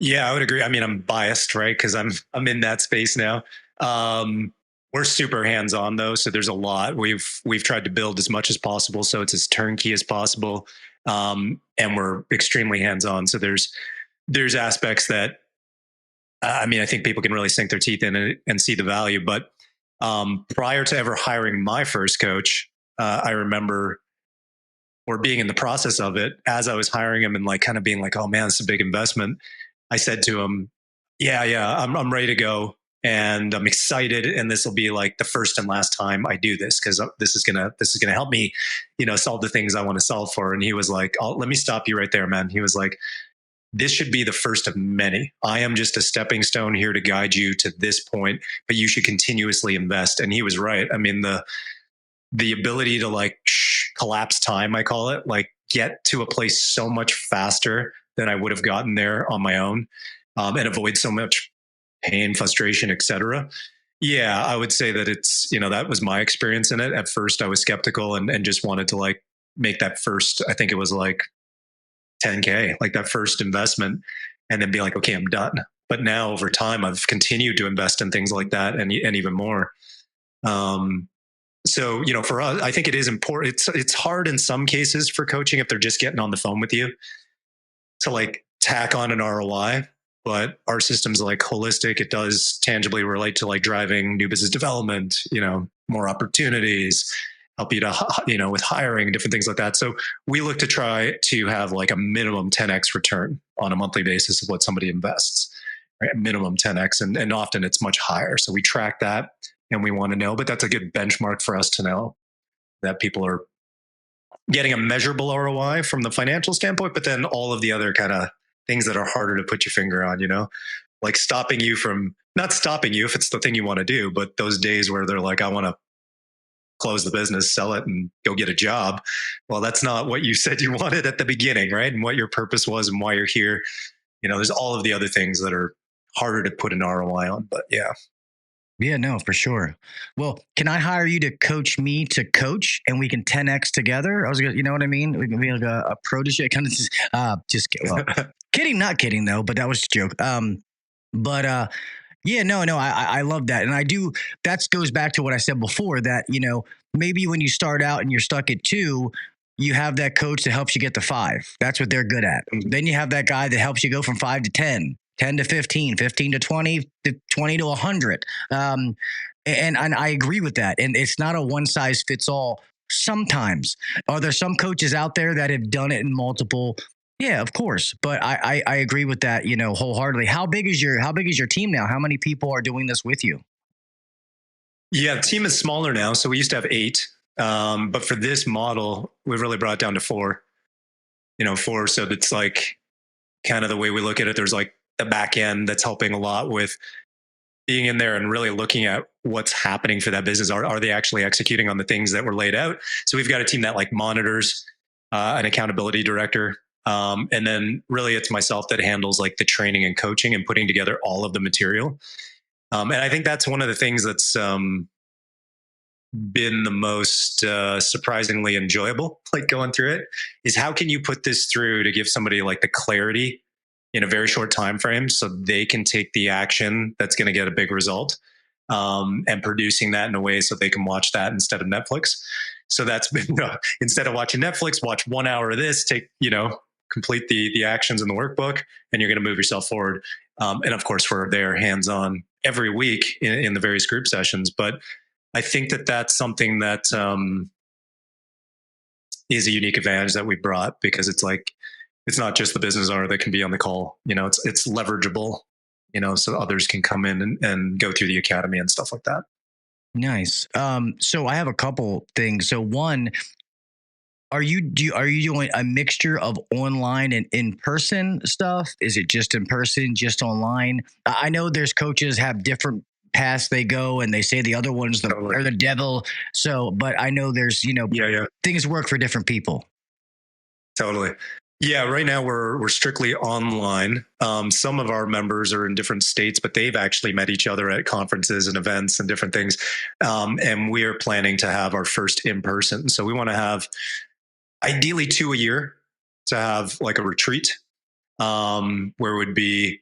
Yeah, I would agree. I mean, I'm biased, right? Because I'm in that space now. We're super hands-on though, so there's a lot. We've tried to build as much as possible, so it's as turnkey as possible, and we're extremely hands-on. So there's aspects that I think people can really sink their teeth in it and see the value. But prior to ever hiring my first coach, I remember, or being in the process of it, as I was hiring him and like kind of being like, oh man, it's a big investment. I said to him, yeah, I'm ready to go, and I'm excited, and this will be like the first and last time I do this, because this is gonna help me, solve the things I want to solve for. And he was like, let me stop you right there, man. He was like, this should be the first of many. I am just a stepping stone here to guide you to this point, but you should continuously invest. And he was right. I mean, the ability to like collapse time, I call it, like get to a place so much faster than I would have gotten there on my own, and avoid so much pain, frustration, etc., Yeah, I would say that it's, that was my experience in it. At first I was skeptical and just wanted to like make that first, I think it was like 10K, like that first investment, and then be like, okay, I'm done. But now over time, I've continued to invest in things like that and even more. So, for us, I think it is important. It's hard in some cases for coaching if they're just getting on the phone with you to like tack on an ROI. But our system's like holistic. It does tangibly relate to like driving new business development, more opportunities, help you to, with hiring, different things like that. So we look to try to have like a minimum 10x return on a monthly basis of what somebody invests, right? Minimum 10x. And often it's much higher. So we track that and we want to know, but that's a good benchmark for us to know that people are getting a measurable ROI from the financial standpoint, but then all of the other kind of things that are harder to put your finger on, like stopping you from, not stopping you if it's the thing you want to do, but those days where they're like, I want to close the business, sell it, and go get a job. Well, that's not what you said you wanted at the beginning, right? And what your purpose was and why you're here. There's all of the other things that are harder to put an ROI on, but yeah. Yeah, no, for sure. Well, can I hire you to coach me to coach and we can 10X together? I was gonna, you know what I mean? We can be like a protege, kind of just well, kidding, not kidding though, but that was a joke. Yeah, no, I love that. And I do, that goes back to what I said before that, maybe when you start out and you're stuck at 2, you have that coach that helps you get to 5. That's what they're good at. Then you have that guy that helps you go from 5 to 10. 10 to 15, 15 to 20, 20 to 100. And I agree with that. And it's not a one size fits all. Sometimes are there some coaches out there that have done it in multiple? Yeah, of course. But I agree with that, wholeheartedly. How big is your team now? How many people are doing this with you? Yeah, the team is smaller now. So we used to have 8. But for this model, we've really brought it down to 4. 4. So it's like kind of the way we look at it. There's like the back end that's helping a lot with being in there and really looking at what's happening for that business. Are they actually executing on the things that were laid out? So we've got a team that like monitors, an accountability director. And then really it's myself that handles like the training and coaching and putting together all of the material. And I think that's one of the things that's been the most surprisingly enjoyable, like going through it, is how can you put this through to give somebody like the clarity in a very short time frame so they can take the action that's going to get a big result, and producing that in a way so they can watch that instead of Netflix. So that's been, instead of watching Netflix, watch 1 hour of this, complete the actions in the workbook, and you're going to move yourself forward. And of course, we're there hands-on every week in the various group sessions. But I think that that's something that is a unique advantage that we brought, because it's like, it's not just the business owner that can be on the call. It's leverageable, so others can come in and go through the academy and stuff like that. Nice. So I have a couple things. So one, are you doing a mixture of online and in-person stuff? Is it just in person, just online? I know there's coaches have different paths they go, and they say the other ones are the devil. So, but I know there's, things work for different people. Totally. Yeah, right now we're strictly online. Some of our members are in different states, but they've actually met each other at conferences and events and different things. And we're planning to have our first in person. So we want to have ideally 2 a year, to have like a retreat, where it would be,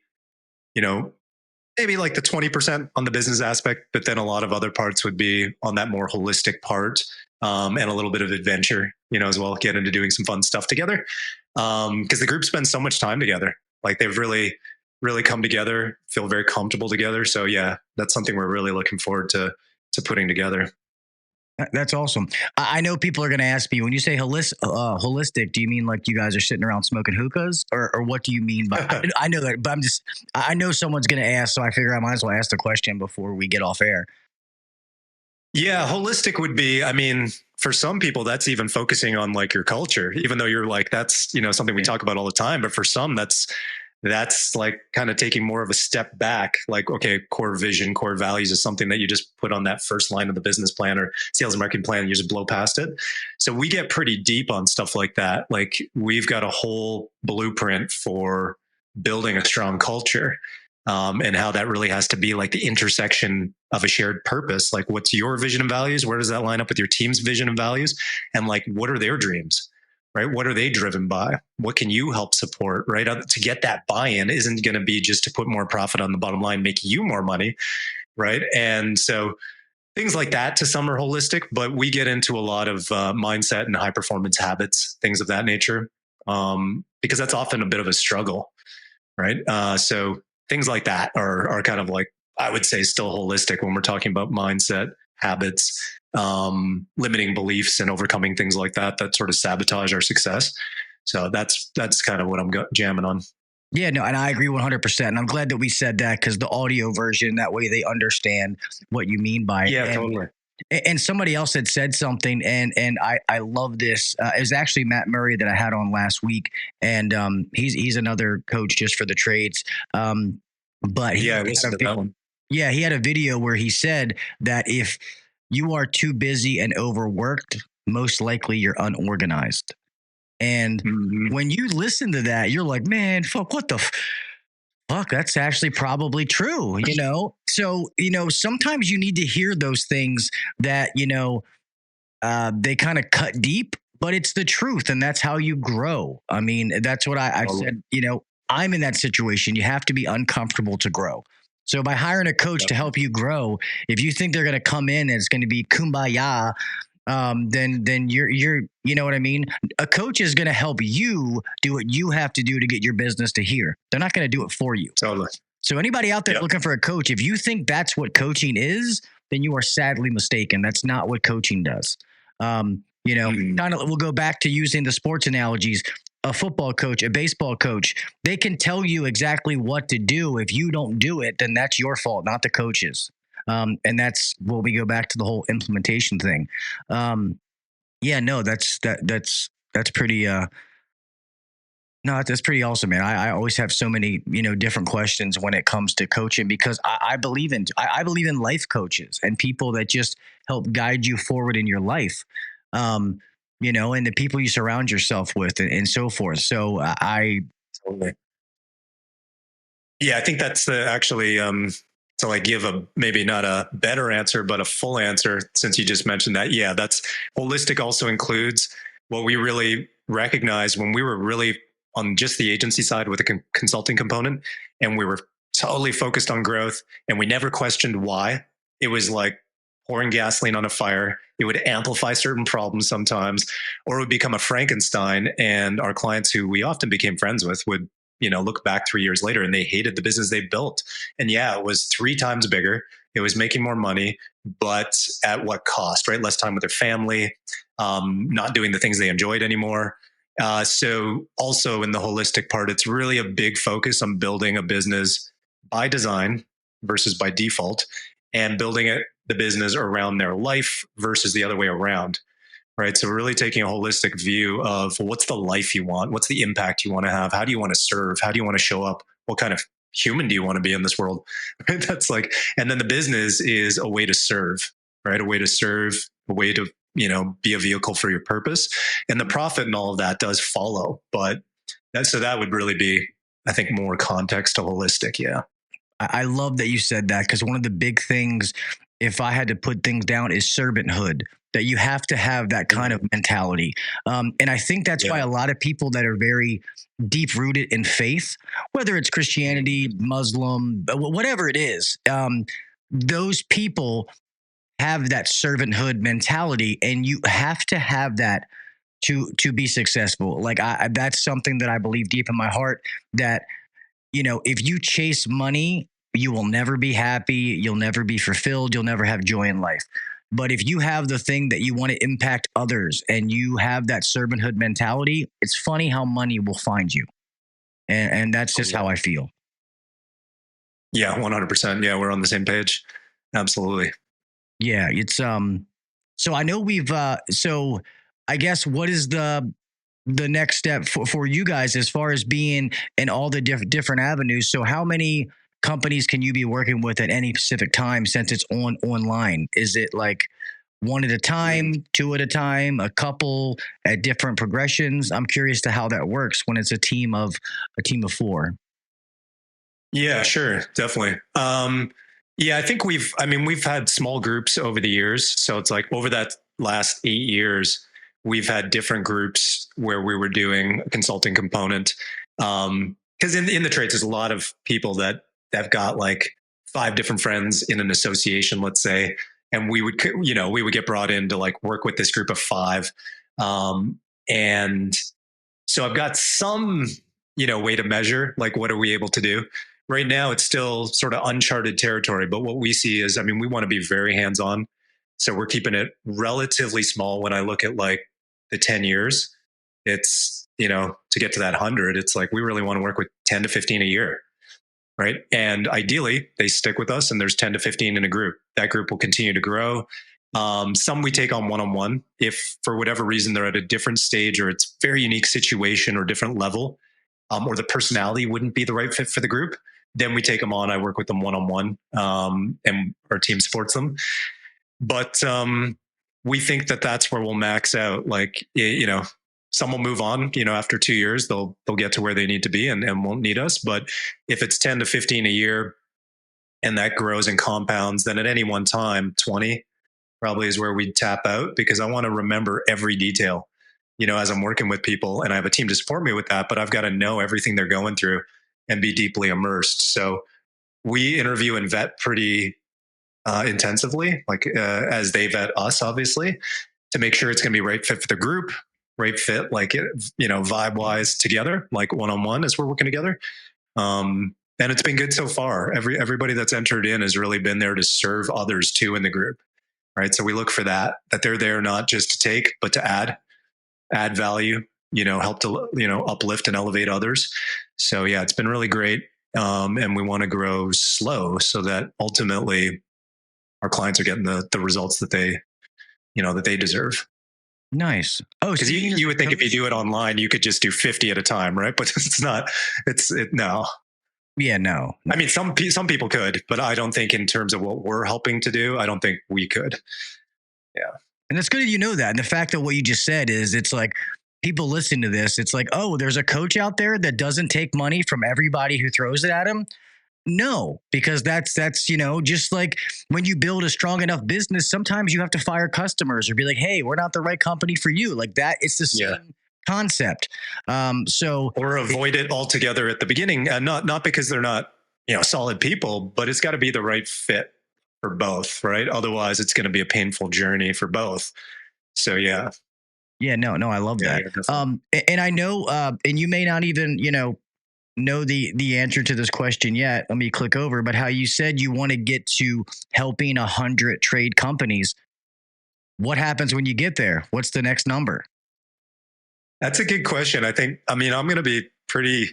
maybe like the 20% on the business aspect, but then a lot of other parts would be on that more holistic part, and a little bit of adventure, as well, get into doing some fun stuff together. Because the group spends so much time together. Like they've really, really come together, feel very comfortable together. So yeah, that's something we're really looking forward to putting together. That's awesome. I know people are going to ask me, when you say holistic, do you mean like you guys are sitting around smoking hookahs, or what do you mean by? I know that, but I know someone's going to ask, so I figure I might as well ask the question before we get off air. Yeah, holistic would be, for some people, that's even focusing on like your culture, even though you're like, that's, something we talk about all the time. But for some, that's like kind of taking more of a step back. Like, okay, core vision, core values is something that you just put on that first line of the business plan or sales and marketing plan, and you just blow past it. So we get pretty deep on stuff like that. Like we've got a whole blueprint for building a strong culture. and how that really has to be like the intersection of a shared purpose. Like, what's your vision and values? Where does that line up with your team's vision and values? And like, what are their dreams? Right? What are they driven by? What can you help support? Right? To get that buy-in isn't going to be just to put more profit on the bottom line, make you more money. Right? And so things like that to some are holistic, but we get into a lot of mindset and high performance habits, things of that nature, because that's often a bit of a struggle. Right? So things like that are kind of like, I would say, still holistic when we're talking about mindset, habits, limiting beliefs, and overcoming things like that sort of sabotage our success. So that's kind of what I'm jamming on. Yeah, no, and I agree 100%. And I'm glad that we said that, because the audio version, that way they understand what you mean by it. Yeah, totally. And somebody else had said something, and I love this. It was actually Matt Murray that I had on last week, and he's another coach just for the trades. But he had that one. Yeah, he had a video where he said that if you are too busy and overworked, most likely you're unorganized. And when you listen to that, you're like, man, fuck, what the fuck? That's actually probably true, you know? So, sometimes you need to hear those things that, they kind of cut deep, but it's the truth. And that's how you grow. I mean, that's what I've said, I'm in that situation. You have to be uncomfortable to grow. So by hiring a coach to help you grow, if you think they're going to come in and it's going to be kumbaya, then you're, you know what I mean? A coach is going to help you do what you have to do to get your business to here. They're not going to do it for you. Totally. So anybody out there looking for a coach, if you think that's what coaching is, then you are sadly mistaken. That's not what coaching does. Kind of, we'll go back to using the sports analogies. A football coach, a baseball coach, they can tell you exactly what to do. If you don't do it, then that's your fault, not the coach's. And that's where we go back to the whole implementation thing. That's pretty, that's pretty awesome, man. I always have so many, different questions when it comes to coaching, because I believe in life coaches and people that just help guide you forward in your life. And the people you surround yourself with, and so forth. So I think that's actually, so I give maybe not a better answer, but a full answer, since you just mentioned that. Yeah, that's holistic also includes what we really recognize when we were really on just the agency side with a consulting component, and we were totally focused on growth, and we never questioned why. It was like pouring gasoline on a fire. It would amplify certain problems sometimes, or it would become a Frankenstein. And our clients, who we often became friends with, would, look back 3 years later and they hated the business they built. And it was 3 times bigger. It was making more money, but at what cost, right? Less time with their family, not doing the things they enjoyed anymore. So also in the holistic part, it's really a big focus on building a business by design versus by default, and building the business around their life versus the other way around, right? So we're really taking a holistic view of what's the life you want? What's the impact you want to have? How do you want to serve? How do you want to show up? What kind of human do you want to be in this world? That's like, and then the business is a way to serve, right? A way to, be a vehicle for your purpose, and the profit and all of that does follow. But that would really be, I think, more context to holistic. Yeah. I love that you said that, because one of the big things, if I had to put things down, is servanthood, that you have to have that kind of mentality. And I think that's why a lot of people that are very deep rooted in faith, whether it's Christianity, Muslim, whatever it is, those people have that servanthood mentality, and you have to have that to be successful. Like that's something that I believe deep in my heart, that, if you chase money, you will never be happy. You'll never be fulfilled. You'll never have joy in life. But if you have the thing that you want to impact others, and you have that servanthood mentality, it's funny how money will find you. And that's just how I feel. Yeah, 100%. Yeah, we're on the same page. Absolutely. Yeah, it's so I know so I guess, what is the next step for you guys as far as being in all the different avenues? So how many companies can you be working with at any specific time, since it's online? Is it like one at a time, 2 at a time, a couple at different progressions? I'm curious to how that works when it's a team of 4. Yeah, sure. Definitely. Yeah, I think we've had small groups over the years. So it's like over that last 8 years, we've had different groups where we were doing a consulting component. Because in the trades, there's a lot of people that have got like 5 different friends in an association, let's say, and we would get brought in to like work with this group of 5. And so I've got some, way to measure like what are we able to do. Right now, it's still sort of uncharted territory. But what we see is, we want to be very hands on. So we're keeping it relatively small. When I look at like the 10 years, it's, to get to that 100, it's like we really want to work with 10 to 15 a year. Right. And ideally, they stick with us and there's 10 to 15 in a group. That group will continue to grow. Some we take on one-on-one. If for whatever reason they're at a different stage or it's very unique situation or different level, or the personality wouldn't be the right fit for the group, then we take them on. I work with them one-on-one, and our team supports them. But we think that that's where we'll max out. Like, some will move on, after 2 years, they'll get to where they need to be and won't need us. But if it's 10 to 15 a year and that grows and compounds, then at any one time, 20 probably is where we'd tap out, because I want to remember every detail, as I'm working with people, and I have a team to support me with that, but I've got to know everything they're going through and be deeply immersed. So we interview and vet pretty intensively, like as they vet us, obviously, to make sure it's going to be right fit for the group, right fit, like, vibe wise together, like one-on-one as we're working together. And it's been good so far. Everybody that's entered in has really been there to serve others too in the group. Right. So we look for that they're there not just to take, but to add value, help to, uplift and elevate others. So yeah, it's been really great. And we want to grow slow so that ultimately our clients are getting the results that they deserve. Nice. Oh, because you would think if you do it online, you could just do 50 at a time, right? But it's not. No. Yeah, no. Some people could, but I don't think in terms of what we're helping to do, I don't think we could. Yeah. And it's good that that. And the fact that what you just said is, it's like people listen to this. It's like, oh, there's a coach out there that doesn't take money from everybody who throws it at him. No, because that's, just like when you build a strong enough business, sometimes you have to fire customers or be like, hey, we're not the right company for you. Like that. It's the same concept. Or avoid it altogether at the beginning, and not because they're not, solid people, but it's got to be the right fit for both, right? Otherwise it's going to be a painful journey for both. So yeah. Yeah, no, I love that. And I know, and you may not even, know the answer to this question yet. Let me click over, but how you said you want to get to helping 100 trade companies. What happens when you get there? What's the next number? That's a good question. I think, I'm going to be pretty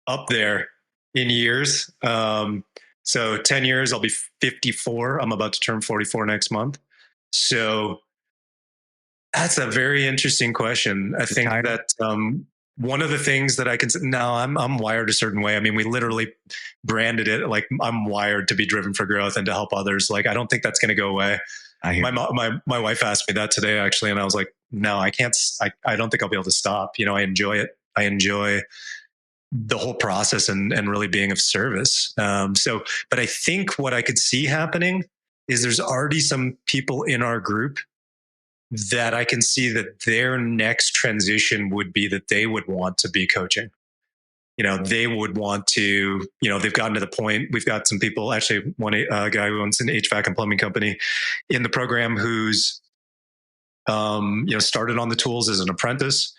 up there in years. So 10 years, I'll be 54. I'm about to turn 44 next month. So that's a very interesting question. I think that one of the things that I can say now, I'm wired a certain way. We literally branded it like I'm wired to be driven for growth and to help others. Like, I don't think that's going to go away. My wife asked me that today, actually, and I was like, no, I can't. I don't think I'll be able to stop. I enjoy it. I enjoy the whole process and really being of service. But I think what I could see happening is there's already some people in our group that I can see that their next transition would be that they would want to be coaching. They would want to, they've gotten to the point. We've got some people, actually one guy who owns an HVAC and plumbing company in the program who's, started on the tools as an apprentice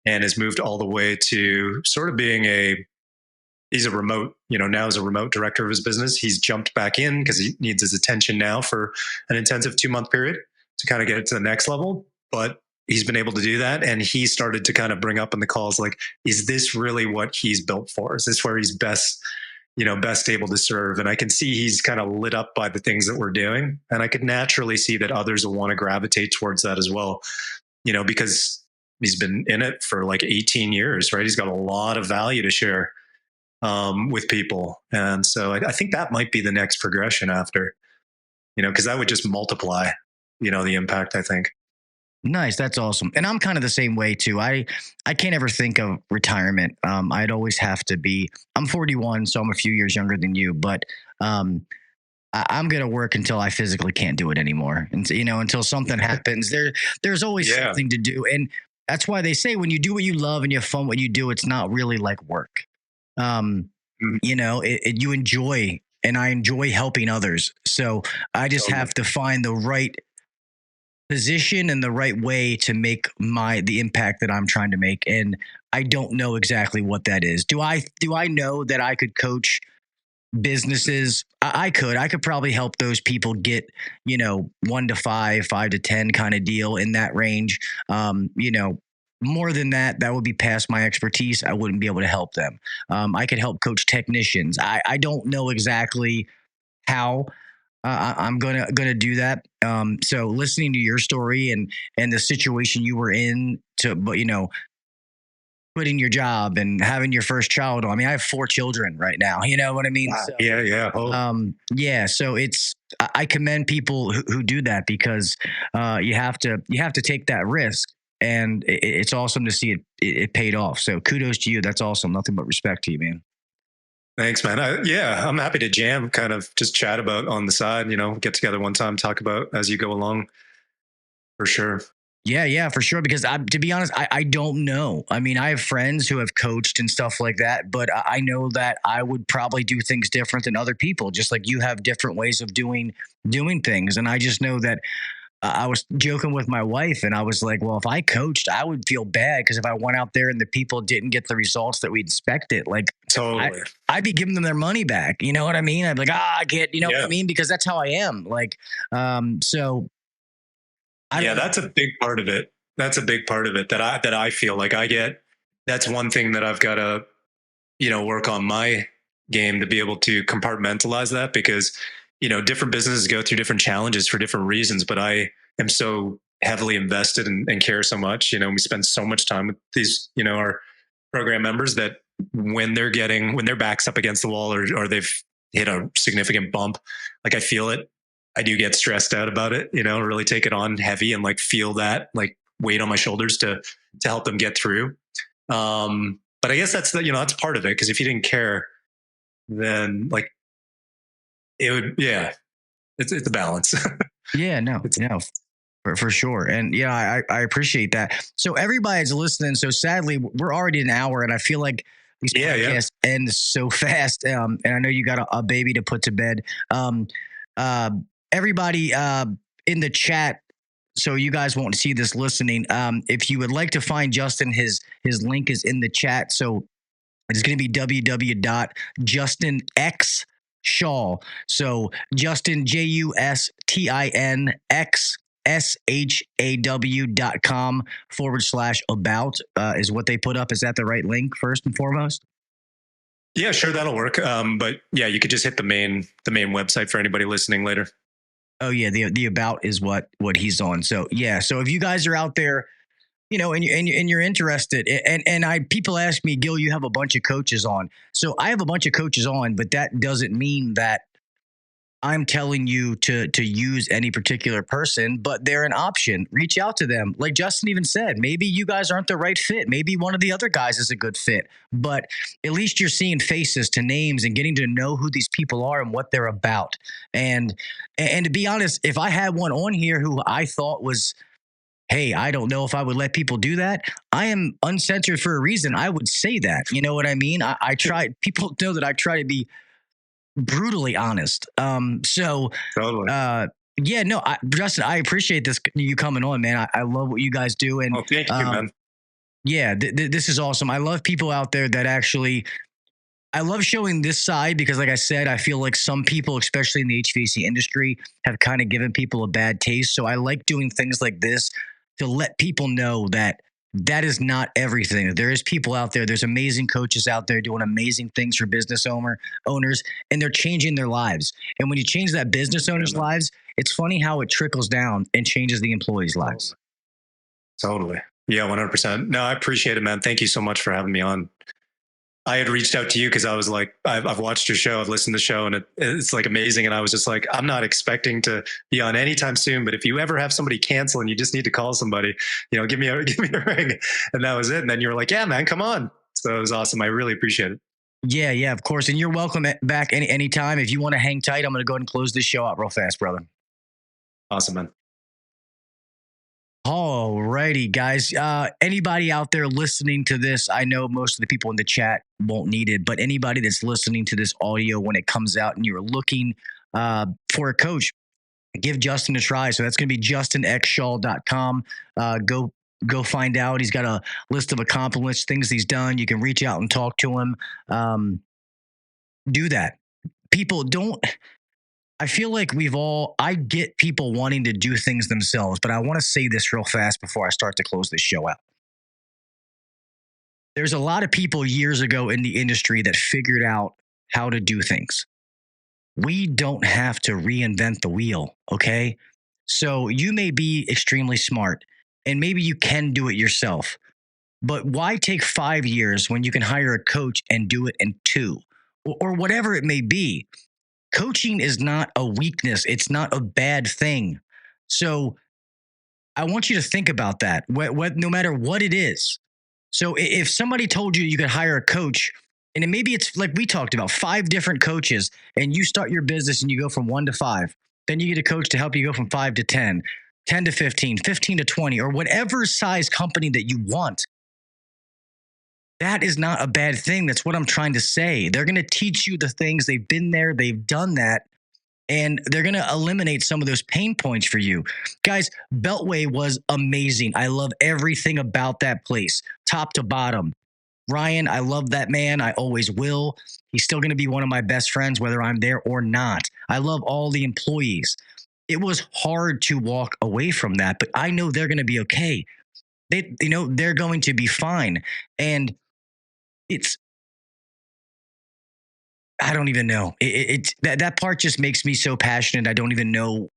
and has moved all the way to sort of being he's a remote, now as a remote director of his business. He's jumped back in because he needs his attention now for an intensive 2-month period to kind of get it to the next level. But he's been able to do that. And he started to kind of bring up in the calls, like, is this really what he's built for? Is this where he's best able to serve? And I can see he's kind of lit up by the things that we're doing. And I could naturally see that others will want to gravitate towards that as well, because he's been in it for like 18 years, right? He's got a lot of value to share with people. And so I think that might be the next progression after, because that would just multiply, the impact, I think. Nice. That's awesome. And I'm kind of the same way too. I can't ever think of retirement. I'd always have to be, I'm 41, so I'm a few years younger than you, but um, I'm going to work until I physically can't do it anymore. And until something happens, there's always something to do. And that's why they say when you do what you love and you have fun what you do, it's not really like work. You enjoy, and I enjoy helping others. So I just have to find the right position and the right way to make the impact that I'm trying to make. And I don't know exactly what that is. Do I know that I could coach businesses? I could probably help those people get, 1 to 5, 5 to 10 kind of deal in that range. More than that would be past my expertise. I wouldn't be able to help them. I could help coach technicians. I don't know exactly how I'm gonna do that. So listening to your story and the situation you were in, quitting your job and having your first child. I mean, I have 4 children right now. You know what I mean? Wow. So, Yeah. So I commend people who do that because you have to take that risk, and it's awesome to see it paid off. So kudos to you. That's awesome. Nothing but respect to you, man. Thanks, man. I'm happy to jam, kind of just chat about on the side, get together one time, talk about as you go along, for sure. Yeah, for sure. Because to be honest, I don't know. I mean, I have friends who have coached and stuff like that, but I know that I would probably do things different than other people, just like you have different ways of doing things. And I just know that I was joking with my wife, and I was like, well, if I coached, I would feel bad because if I went out there and the people didn't get the results that we expected, like totally, I'd be giving them their money back. You know what I mean? I'd be like, I get, what I mean? Because that's how I am. Like, so. That's a big part of it. That's a big part of it that I feel like I get. That's one thing that I've got to, work on my game to be able to compartmentalize that, because, different businesses go through different challenges for different reasons, but I am so heavily invested and care so much. We spend so much time with these, our program members, that when their back's up against the wall or they've hit a significant bump, like I feel it. I do get stressed out about it, really take it on heavy and like feel that like weight on my shoulders to help them get through. But I guess that's that's part of it. Cause if you didn't care, then like it would, it's a balance. For sure. And I appreciate that. So everybody's listening. So sadly we're already an hour, and I feel like these podcasts end so fast. And I know you got a baby to put to bed. Everybody in the chat, so you guys won't see this listening. If you would like to find Justin, his link is in the chat. So it's going to be www.justinxshaw. So Justin, JustinXShaw.com/about is what they put up. Is that the right link first and foremost? Yeah, sure. That'll work. But you could just hit the main website for anybody listening later. Oh yeah, the about is what he's on. So so if you guys are out there, and you're interested, and people ask me, Gil, you have a bunch of coaches on. So I have a bunch of coaches on, but that doesn't mean that I'm telling you to use any particular person, but they're an option. Reach out to them. Like Justin even said, maybe you guys aren't the right fit. Maybe one of the other guys is a good fit, but at least you're seeing faces to names and getting to know who these people are and what they're about. And to be honest, if I had one on here who I thought was, hey, I don't know if I would let people do that. I am uncensored for a reason. I would say that, you know what I mean? I try, people know that I try to be brutally honest. Totally. Justin, I appreciate you coming on, man. I love what you guys do. And thank you, man. Yeah, this is awesome. I love people out there that actually, I love showing this side because like I said, I feel like some people, especially in the HVAC industry, have kind of given people a bad taste. So I like doing things like this to let people know that is not everything. There is people out there. There's amazing coaches out there doing amazing things for business owners, and they're changing their lives. And when you change that business owner's lives, it's funny how it trickles down and changes the employees' lives. Totally. Yeah, 100%. No, I appreciate it, man. Thank you so much for having me on. I had reached out to you because I was like, I've watched your show, I've listened to the show, and it's like amazing. And I was just like, I'm not expecting to be on anytime soon, but if you ever have somebody cancel and you just need to call somebody, give me a ring. And that was it. And then you were like, yeah, man, come on. So it was awesome. I really appreciate it. Yeah, of course. And you're welcome back anytime. If you want to hang tight, I'm going to go ahead and close this show out real fast, brother. Awesome, man. All righty, guys. Anybody out there listening to this, I know most of the people in the chat won't need it, but anybody that's listening to this audio when it comes out and you're looking for a coach, give Justin a try. So that's going to be justinxshaw.com. Go find out. He's got a list of accomplishments, things he's done. You can reach out and talk to him. Do that. People don't. I feel like I get people wanting to do things themselves, but I want to say this real fast before I start to close this show out. There's a lot of people years ago in the industry that figured out how to do things. We don't have to reinvent the wheel, okay? So you may be extremely smart and maybe you can do it yourself, but why take 5 years when you can hire a coach and do it in 2 or whatever it may be? Coaching is not a weakness. It's not a bad thing. So I want you to think about that, no matter what it is. So if somebody told you could hire a coach, and maybe it's like we talked about, 5 different coaches, and you start your business and you go from 1 to 5, then you get a coach to help you go from 5 to 10, 10 to 15, 15 to 20, or whatever size company that you want. That is not a bad thing. That's what I'm trying to say. They're going to teach you the things. They've been there. They've done that. And they're going to eliminate some of those pain points for you. Guys, Beltway was amazing. I love everything about that place, top to bottom. Ryan, I love that man. I always will. He's still going to be one of my best friends, whether I'm there or not. I love all the employees. It was hard to walk away from that, but I know they're going to be okay. They're going to be fine. And I don't even know. That part just makes me so passionate. I don't even know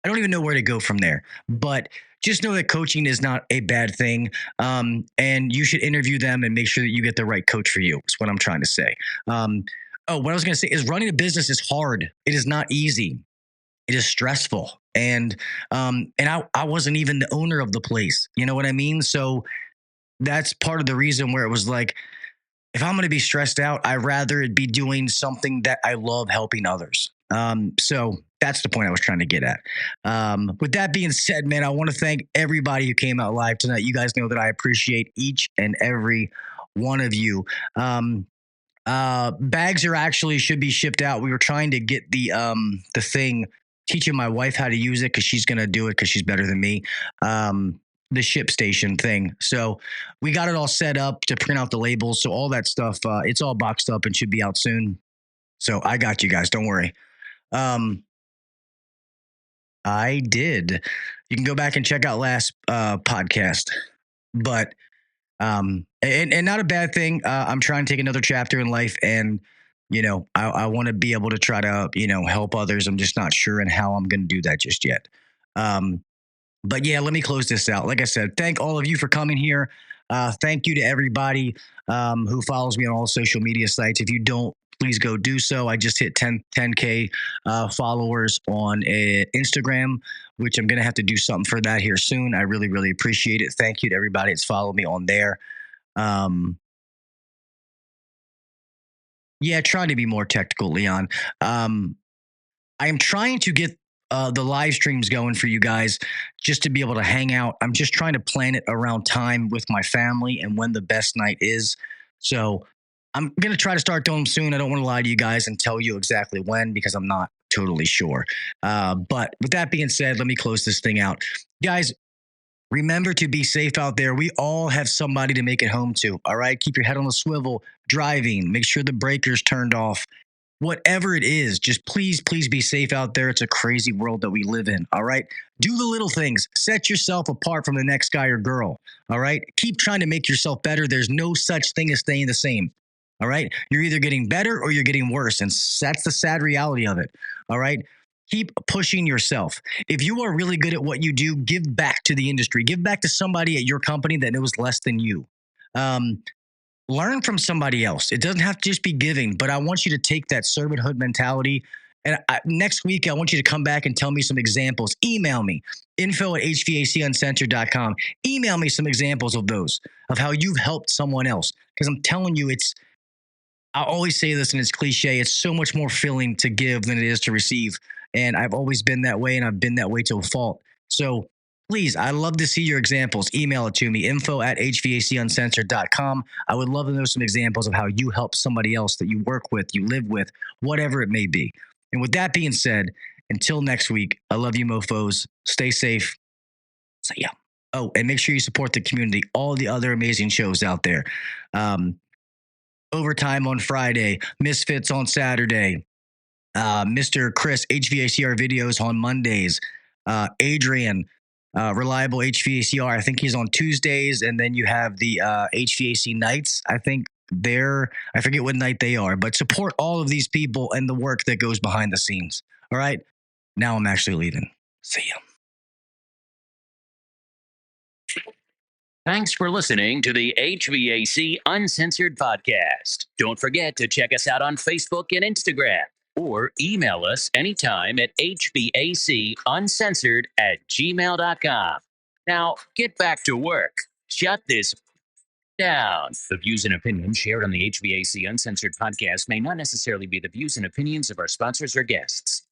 where to go from there. But just know that coaching is not a bad thing. And you should interview them and make sure that you get the right coach for you. That's what I'm trying to say. What I was going to say is running a business is hard. It is not easy. It is stressful. And I wasn't even the owner of the place. You know what I mean? So that's part of the reason where it was like, if I'm going to be stressed out, I'd rather it be doing something that I love, helping others. So that's the point I was trying to get at. With that being said, man, I want to thank everybody who came out live tonight. You guys know that I appreciate each and every one of you. Bags should be shipped out. We were trying to get the thing, teaching my wife how to use it because she's going to do it because she's better than me. The ship station thing. So we got it all set up to print out the labels. So all that stuff, it's all boxed up and should be out soon. So I got you guys. Don't worry. I did. You can go back and check out last podcast, but and not a bad thing. I'm trying to take another chapter in life, and I want to be able to try to help others. I'm just not sure in how I'm going to do that just yet. But yeah, let me close this out. Like I said, thank all of you for coming here. Thank you to everybody who follows me on all social media sites. If you don't, please go do so. I just hit 10K followers on Instagram, which I'm going to have to do something for that here soon. I really, really appreciate it. Thank you to everybody that's followed me on there. Yeah, trying to be more technical, Leon. I am trying to get the live streams going for you guys just to be able to hang out. I'm just trying to plan it around time with my family and when the best night is. So I'm going to try to start doing them soon. I don't want to lie to you guys and tell you exactly when because I'm not totally sure. But with that being said, let me close this thing out. Guys, remember to be safe out there. We all have somebody to make it home to. All right. Keep your head on the swivel, driving, make sure the breaker's turned off. Whatever it is, just please be safe out there. It's a crazy world that we live in. All right. Do the little things. Set yourself apart from the next guy or girl. All right. Keep trying to make yourself better. There's no such thing as staying the same. All right. You're either getting better or you're getting worse. And that's the sad reality of it. All right. Keep pushing yourself. If you are really good at what you do, give back to the industry. Give back to somebody at your company that knows less than you. learn from somebody else. It doesn't have to just be giving, but I want you to take that servanthood mentality. And next week, I want you to come back and tell me some examples. Email me, info@HVACuncensored.com. Email me some examples of those, of how you've helped someone else. Because I'm telling you, I always say this and it's cliche, it's so much more filling to give than it is to receive. And I've always been that way, and I've been that way to a fault. So please, I'd love to see your examples. Email it to me, info@HVACuncensored.com. I would love to know some examples of how you help somebody else that you work with, you live with, whatever it may be. And with that being said, until next week, I love you, mofos. Stay safe. See ya. Oh, and make sure you support the community, all the other amazing shows out there. Overtime on Friday, Misfits on Saturday, Mr. Chris, HVACR videos on Mondays, Adrian, Reliable HVACR, I think he's on Tuesdays, and then you have the HVAC nights, I think I forget what night they are, but support all of these people and the work that goes behind the scenes. All right, now I'm actually leaving. See ya. Thanks for listening to the HVAC Uncensored Podcast. Don't forget to check us out on Facebook and Instagram, or email us anytime at hvacuncensored@gmail.com. Now, get back to work. Shut this down. The views and opinions shared on the HVAC Uncensored Podcast may not necessarily be the views and opinions of our sponsors or guests.